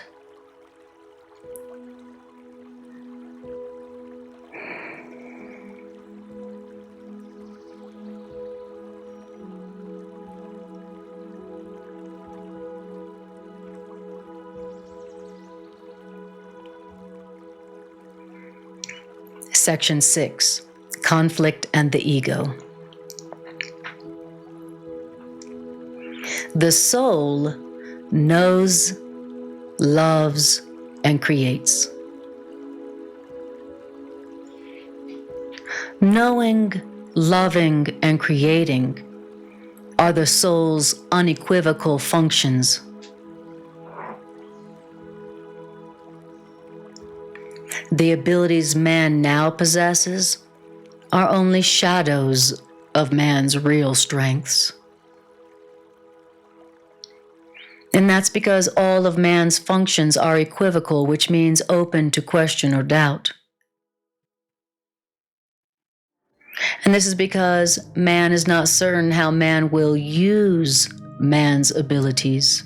Section 6, Conflict and the Ego. The soul knows, loves, and creates. Knowing, loving, and creating are the soul's unequivocal functions. The abilities man now possesses are only shadows of man's real strengths. And that's because all of man's functions are equivocal, which means open to question or doubt. And this is because man is not certain how man will use man's abilities.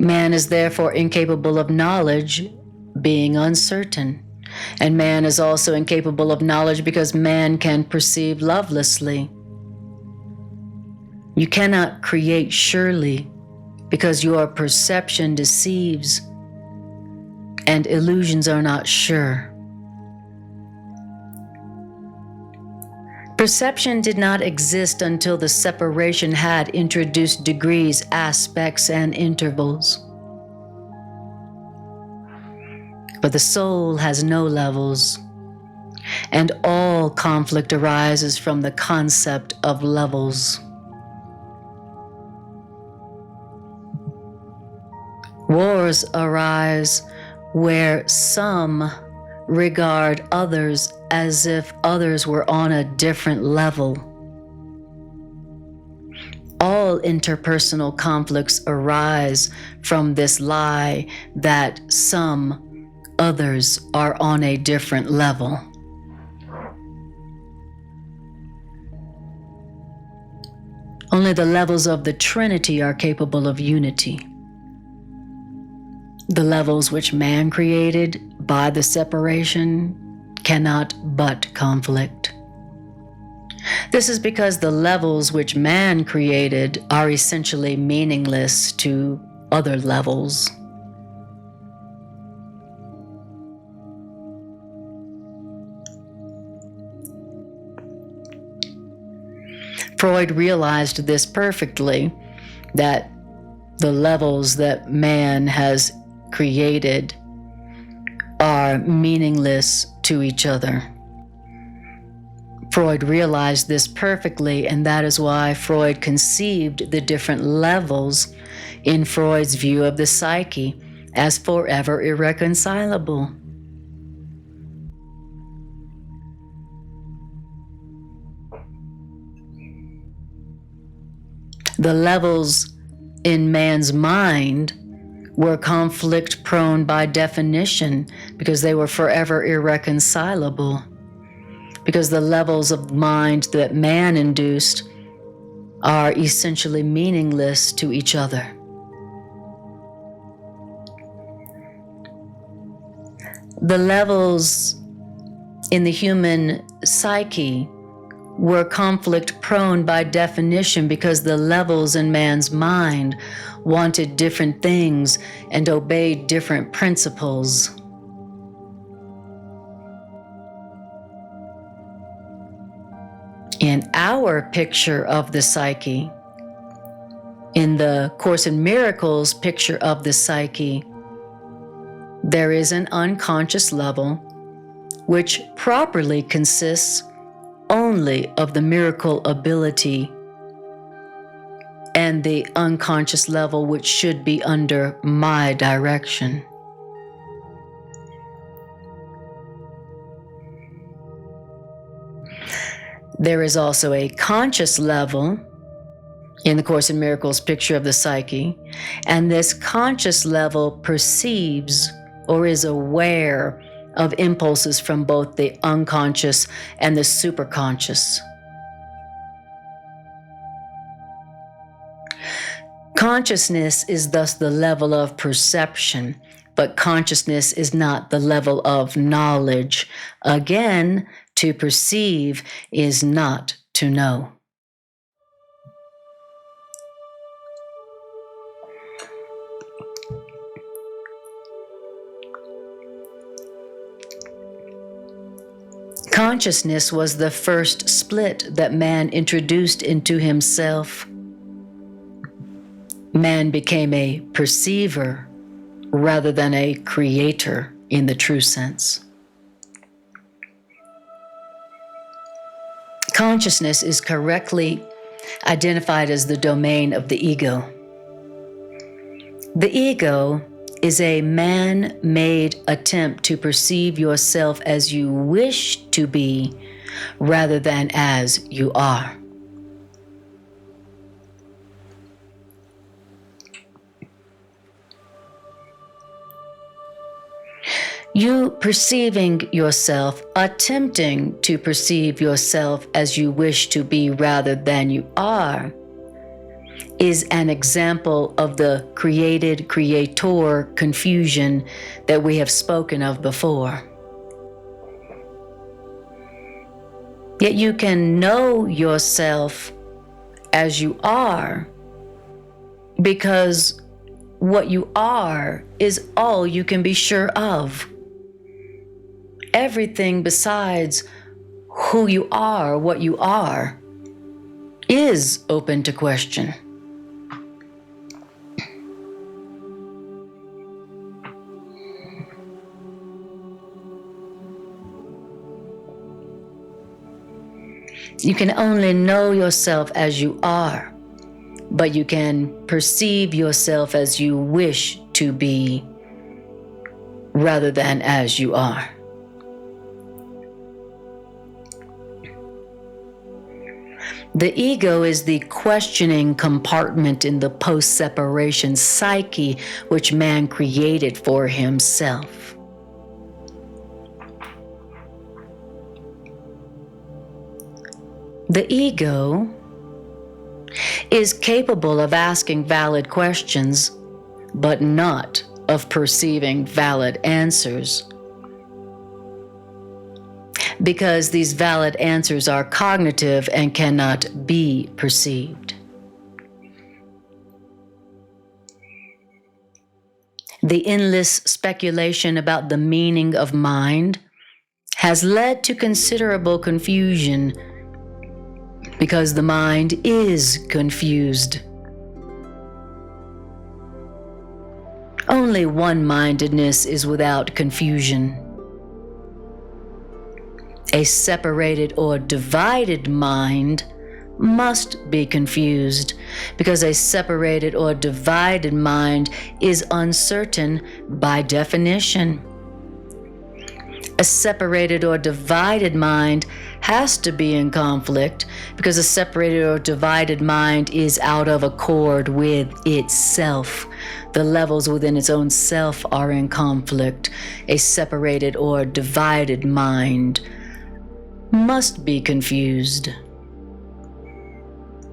Man is therefore incapable of knowledge, being uncertain. And man is also incapable of knowledge because man can perceive lovelessly. You cannot create surely because your perception deceives and illusions are not sure. Perception did not exist until the separation had introduced degrees, aspects, and intervals. But the soul has no levels, and all conflict arises from the concept of levels. Wars arise where some regard others as if others were on a different level. All interpersonal conflicts arise from this lie that some others are on a different level. Only the levels of the Trinity are capable of unity. The levels which man created by the separation cannot but conflict. This is because the levels which man created are essentially meaningless to other levels. Freud realized this perfectly, that the levels that man has created are meaningless to each other. Freud realized this perfectly, and that is why Freud conceived the different levels in Freud's view of the psyche as forever irreconcilable. The levels in man's mind were conflict-prone by definition because they were forever irreconcilable. Because the levels of mind that man induced are essentially meaningless to each other. The levels in the human psyche were conflict-prone by definition because the levels in man's mind wanted different things and obeyed different principles. In our picture of the psyche, in the Course in Miracles picture of the psyche, there is an unconscious level which properly consists only of the miracle ability and the unconscious level which should be under my direction. There is also a conscious level in the Course in Miracles picture of the psyche, and this conscious level perceives or is aware of impulses from both the unconscious and the superconscious. Consciousness is thus the level of perception, but consciousness is not the level of knowledge. Again, to perceive is not to know. Consciousness was the first split that man introduced into himself. Man became a perceiver rather than a creator in the true sense. Consciousness is correctly identified as the domain of the ego. The ego is a man-made attempt to perceive yourself as you wish to be rather than as you are. You perceiving yourself, attempting to perceive yourself as you wish to be rather than you are, is an example of the created-creator confusion that we have spoken of before. Yet you can know yourself as you are because what you are is all you can be sure of. Everything besides who you are, what you are, is open to question. You can only know yourself as you are, but you can perceive yourself as you wish to be rather than as you are. The ego is the questioning compartment in the post-separation psyche which man created for himself. The ego is capable of asking valid questions, but not of perceiving valid answers, because these valid answers are cognitive and cannot be perceived. The endless speculation about the meaning of mind has led to considerable confusion because the mind is confused. Only one-mindedness is without confusion. A separated or divided mind must be confused because a separated or divided mind is uncertain by definition. A separated or divided mind has to be in conflict because a separated or divided mind is out of accord with itself. The levels within its own self are in conflict. A separated or divided mind must be confused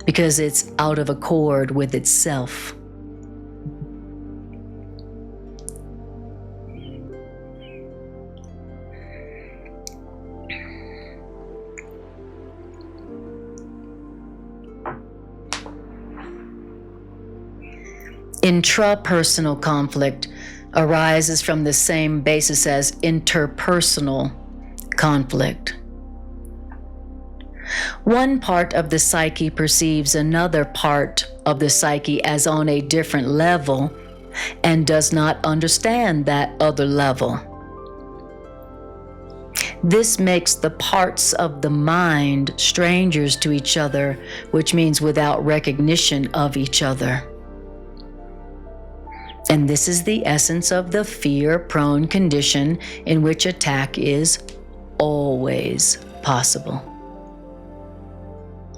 because it's out of accord with itself. Intrapersonal conflict arises from the same basis as interpersonal conflict. One part of the psyche perceives another part of the psyche as on a different level and does not understand that other level. This makes the parts of the mind strangers to each other, which means without recognition of each other. And this is the essence of the fear-prone condition in which attack is always possible.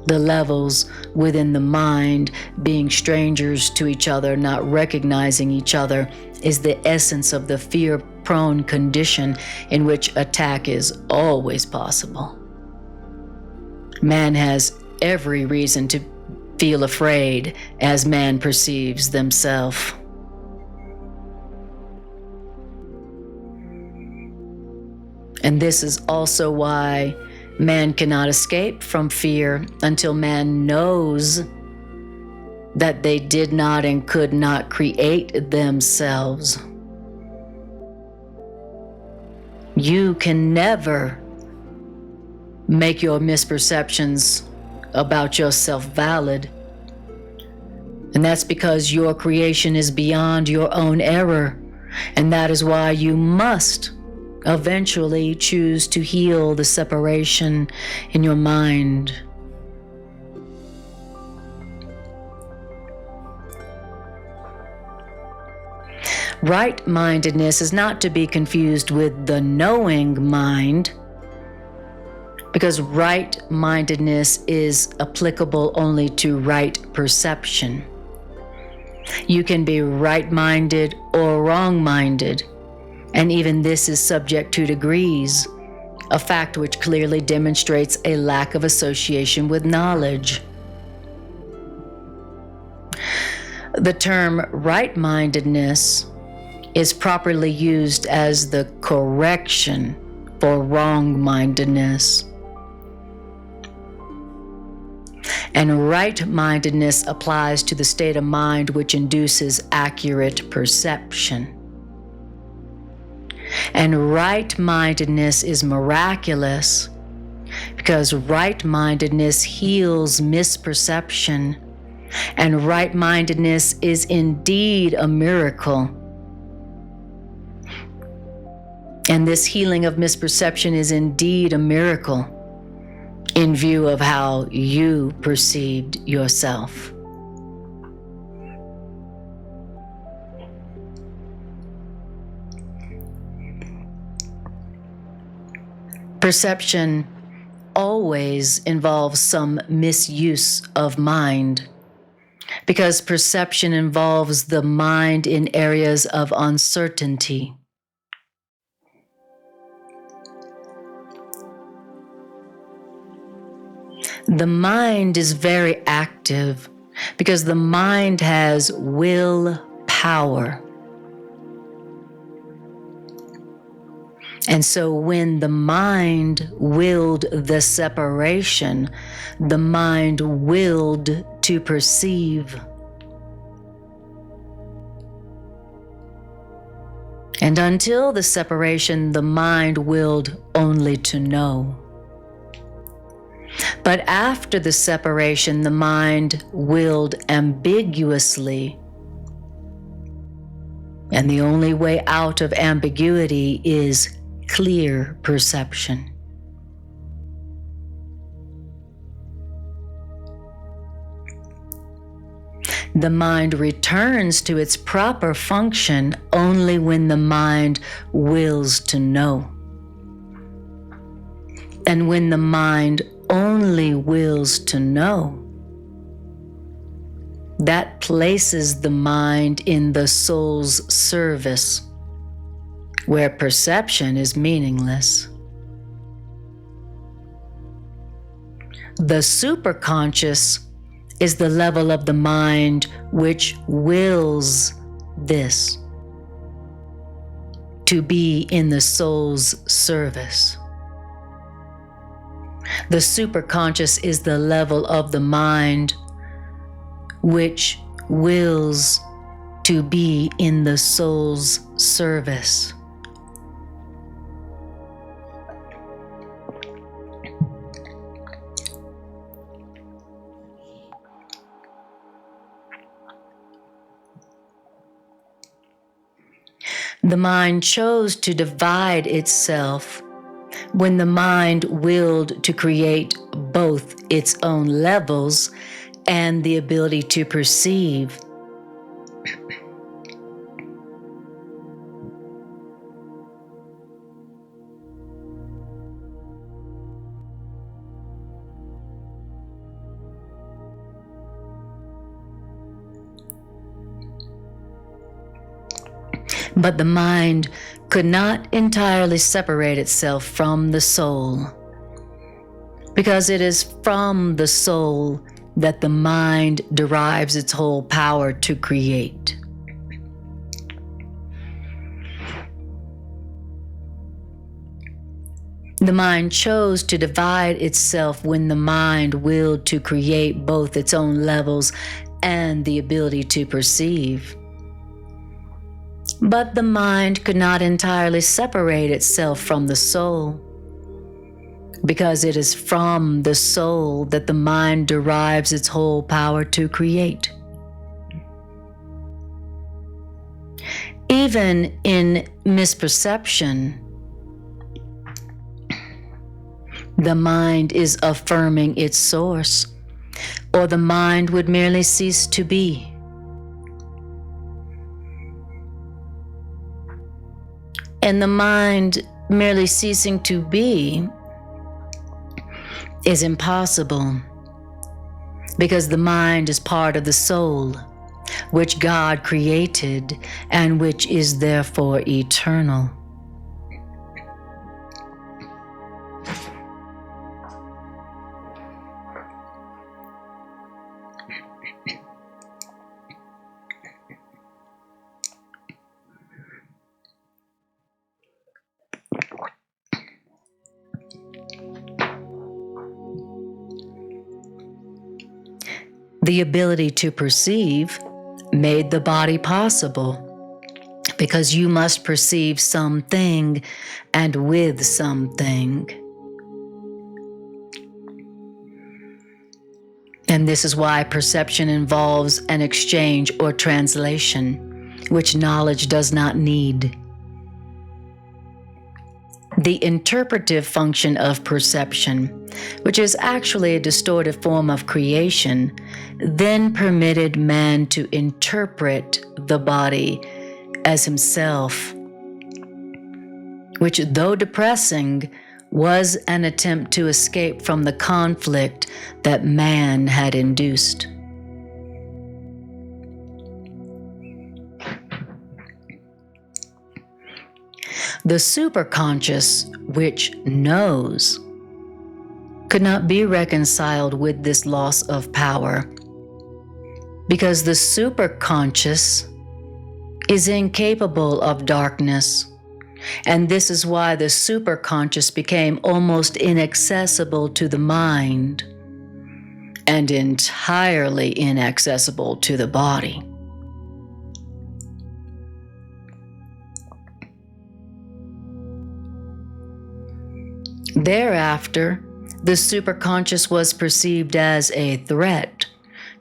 The levels within the mind being strangers to each other, not recognizing each other, is the essence of the fear-prone condition in which attack is always possible. Man has every reason to feel afraid as man perceives themselves. And this is also why man cannot escape from fear until man knows that they did not and could not create themselves. You can never make your misperceptions about yourself valid. And that's because your creation is beyond your own error. And that is why you must eventually choose to heal the separation in your mind. Right-mindedness is not to be confused with the knowing mind, because right-mindedness is applicable only to right perception. You can be right-minded or wrong-minded, and even this is subject to degrees, a fact which clearly demonstrates a lack of association with knowledge. The term right-mindedness is properly used as the correction for wrong-mindedness. And right-mindedness applies to the state of mind which induces accurate perception. And right-mindedness is miraculous because right-mindedness heals misperception, and right-mindedness is indeed a miracle. And this healing of misperception is indeed a miracle in view of how you perceived yourself. Perception always involves some misuse of mind, because perception involves the mind in areas of uncertainty. The mind is very active because the mind has will power. And so when the mind willed the separation, the mind willed to perceive. And until the separation, the mind willed only to know. But after the separation, the mind willed ambiguously. And the only way out of ambiguity is clear perception. The mind returns to its proper function only when the mind wills to know. And when the mind only wills to know, that places the mind in the soul's service, where perception is meaningless. The superconscious is the level of the mind which wills this, to be in the soul's service. The superconscious is the level of the mind which wills to be in the soul's service. The mind chose to divide itself when the mind willed to create both its own levels and the ability to perceive. But the mind could not entirely separate itself from the soul, because it is from the soul that the mind derives its whole power to create. The mind chose to divide itself when the mind willed to create both its own levels and the ability to perceive. But the mind could not entirely separate itself from the soul, because it is from the soul that the mind derives its whole power to create. Even in misperception, the mind is affirming its source, or the mind would merely cease to be. And the mind merely ceasing to be is impossible, because the mind is part of the soul, which God created and which is therefore eternal. The ability to perceive made the body possible, because you must perceive something and with something. And this is why perception involves an exchange or translation, which knowledge does not need. The interpretive function of perception, which is actually a distorted form of creation, then permitted man to interpret the body as himself, which, though depressing, was an attempt to escape from the conflict that man had induced. The superconscious, which knows, could not be reconciled with this loss of power, because the superconscious is incapable of darkness, and this is why the superconscious became almost inaccessible to the mind and entirely inaccessible to the body. Thereafter, the superconscious was perceived as a threat,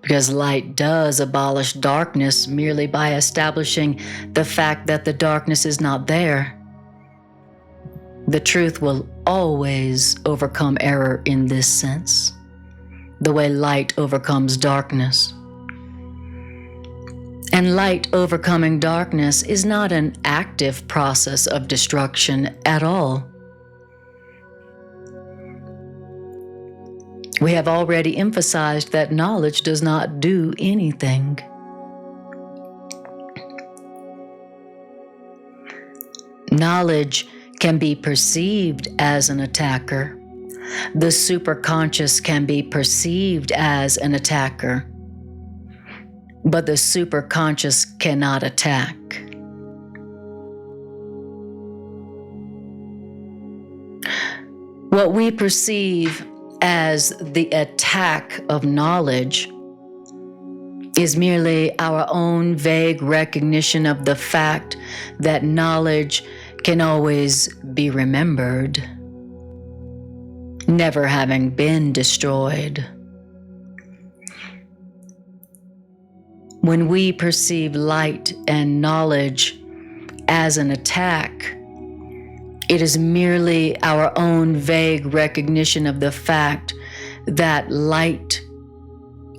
because light does abolish darkness merely by establishing the fact that the darkness is not there. The truth will always overcome error in this sense, the way light overcomes darkness. And light overcoming darkness is not an active process of destruction at all. We have already emphasized that knowledge does not do anything. Knowledge can be perceived as an attacker. The superconscious can be perceived as an attacker, but the superconscious cannot attack. What we perceive as the attack of knowledge is merely our own vague recognition of the fact that knowledge can always be remembered, never having been destroyed. When we perceive light and knowledge as an attack, it is merely our own vague recognition of the fact that light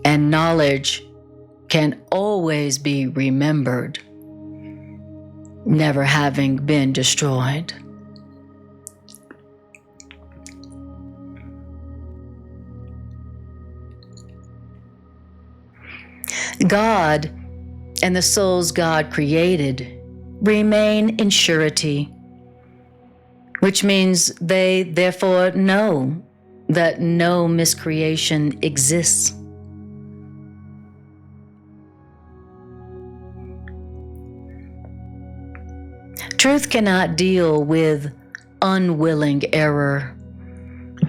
and knowledge can always be remembered, never having been destroyed. God and the souls God created remain in surety, which means they therefore know that no miscreation exists. Truth cannot deal with unwilling error,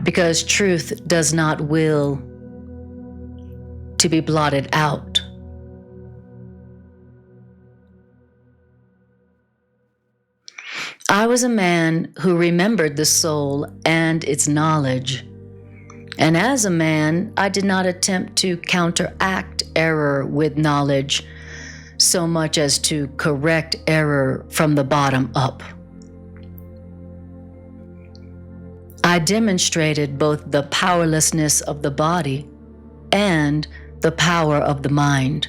because truth does not will to be blotted out. I was a man who remembered the soul and its knowledge, and as a man, I did not attempt to counteract error with knowledge so much as to correct error from the bottom up. I demonstrated both the powerlessness of the body and the power of the mind.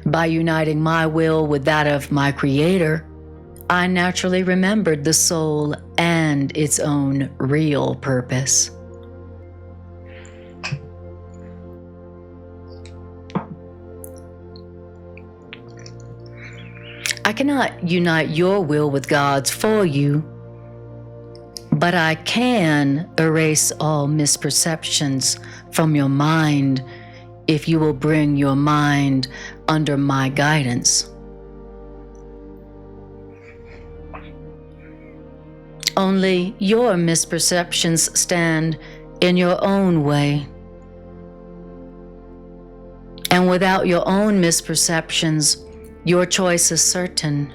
By uniting my will with that of my Creator, I naturally remembered the soul and its own real purpose. I cannot unite your will with God's for you, but I can erase all misperceptions from your mind if you will bring your mind under my guidance. Only your misperceptions stand in your own way. And without your own misperceptions, your choice is certain.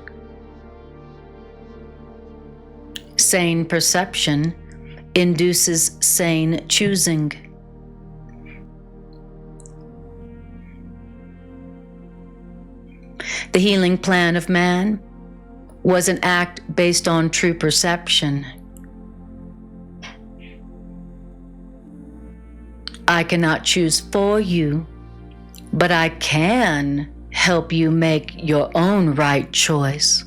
Sane perception induces sane choosing. The healing plan of man was an act based on true perception. I cannot choose for you, but I can help you make your own right choice.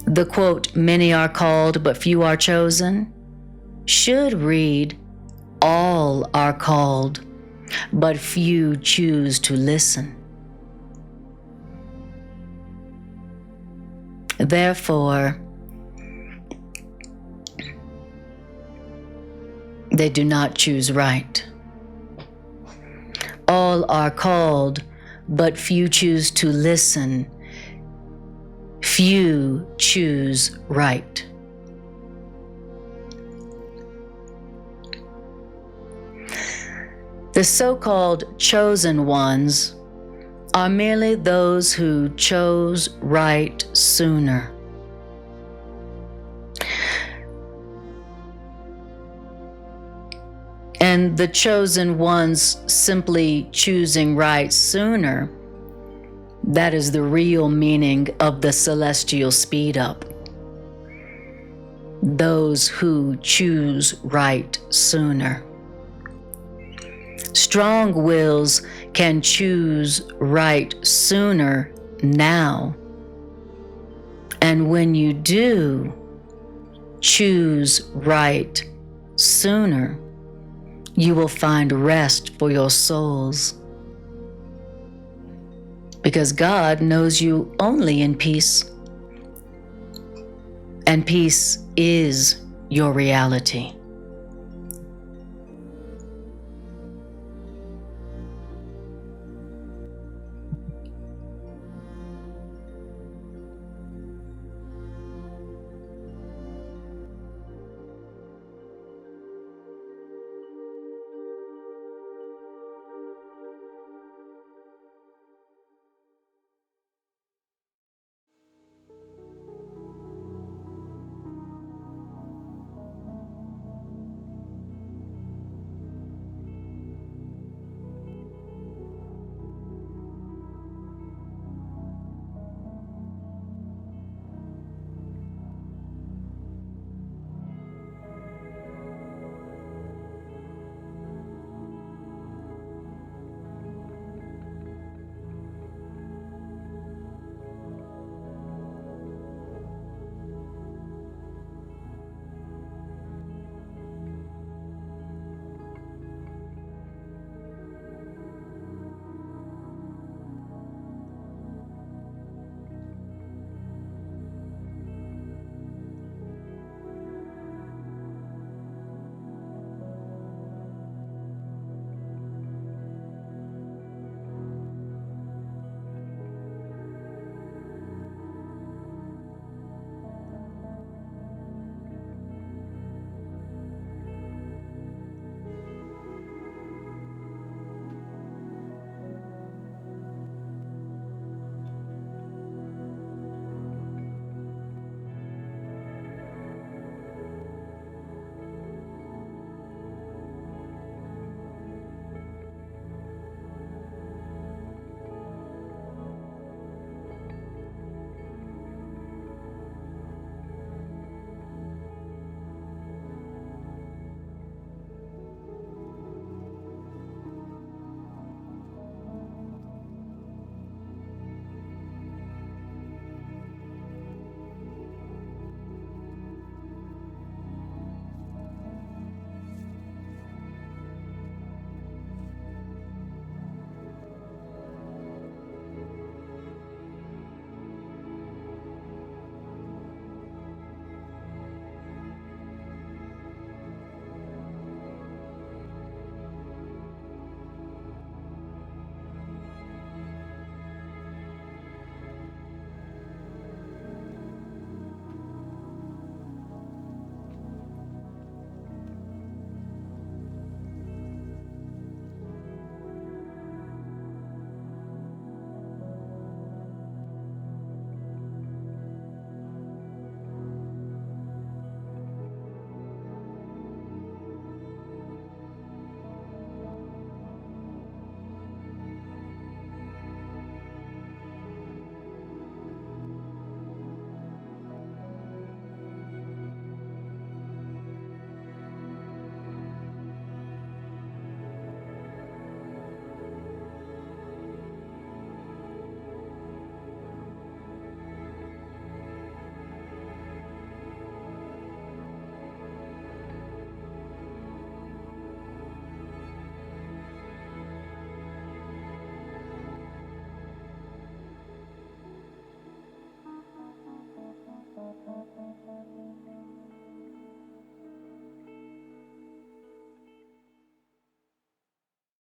The quote, "Many are called, but few are chosen," should read, "All are called, but few choose to listen." Therefore, they do not choose right. All are called, but few choose to listen. Few choose right. The so-called chosen ones are merely those who chose right sooner. And the chosen ones simply choosing right sooner, that is the real meaning of the celestial speed up. Those who choose right sooner. Strong wills can choose right sooner now. And when you do choose right sooner, you will find rest for your souls. Because God knows you only in peace. And peace is your reality.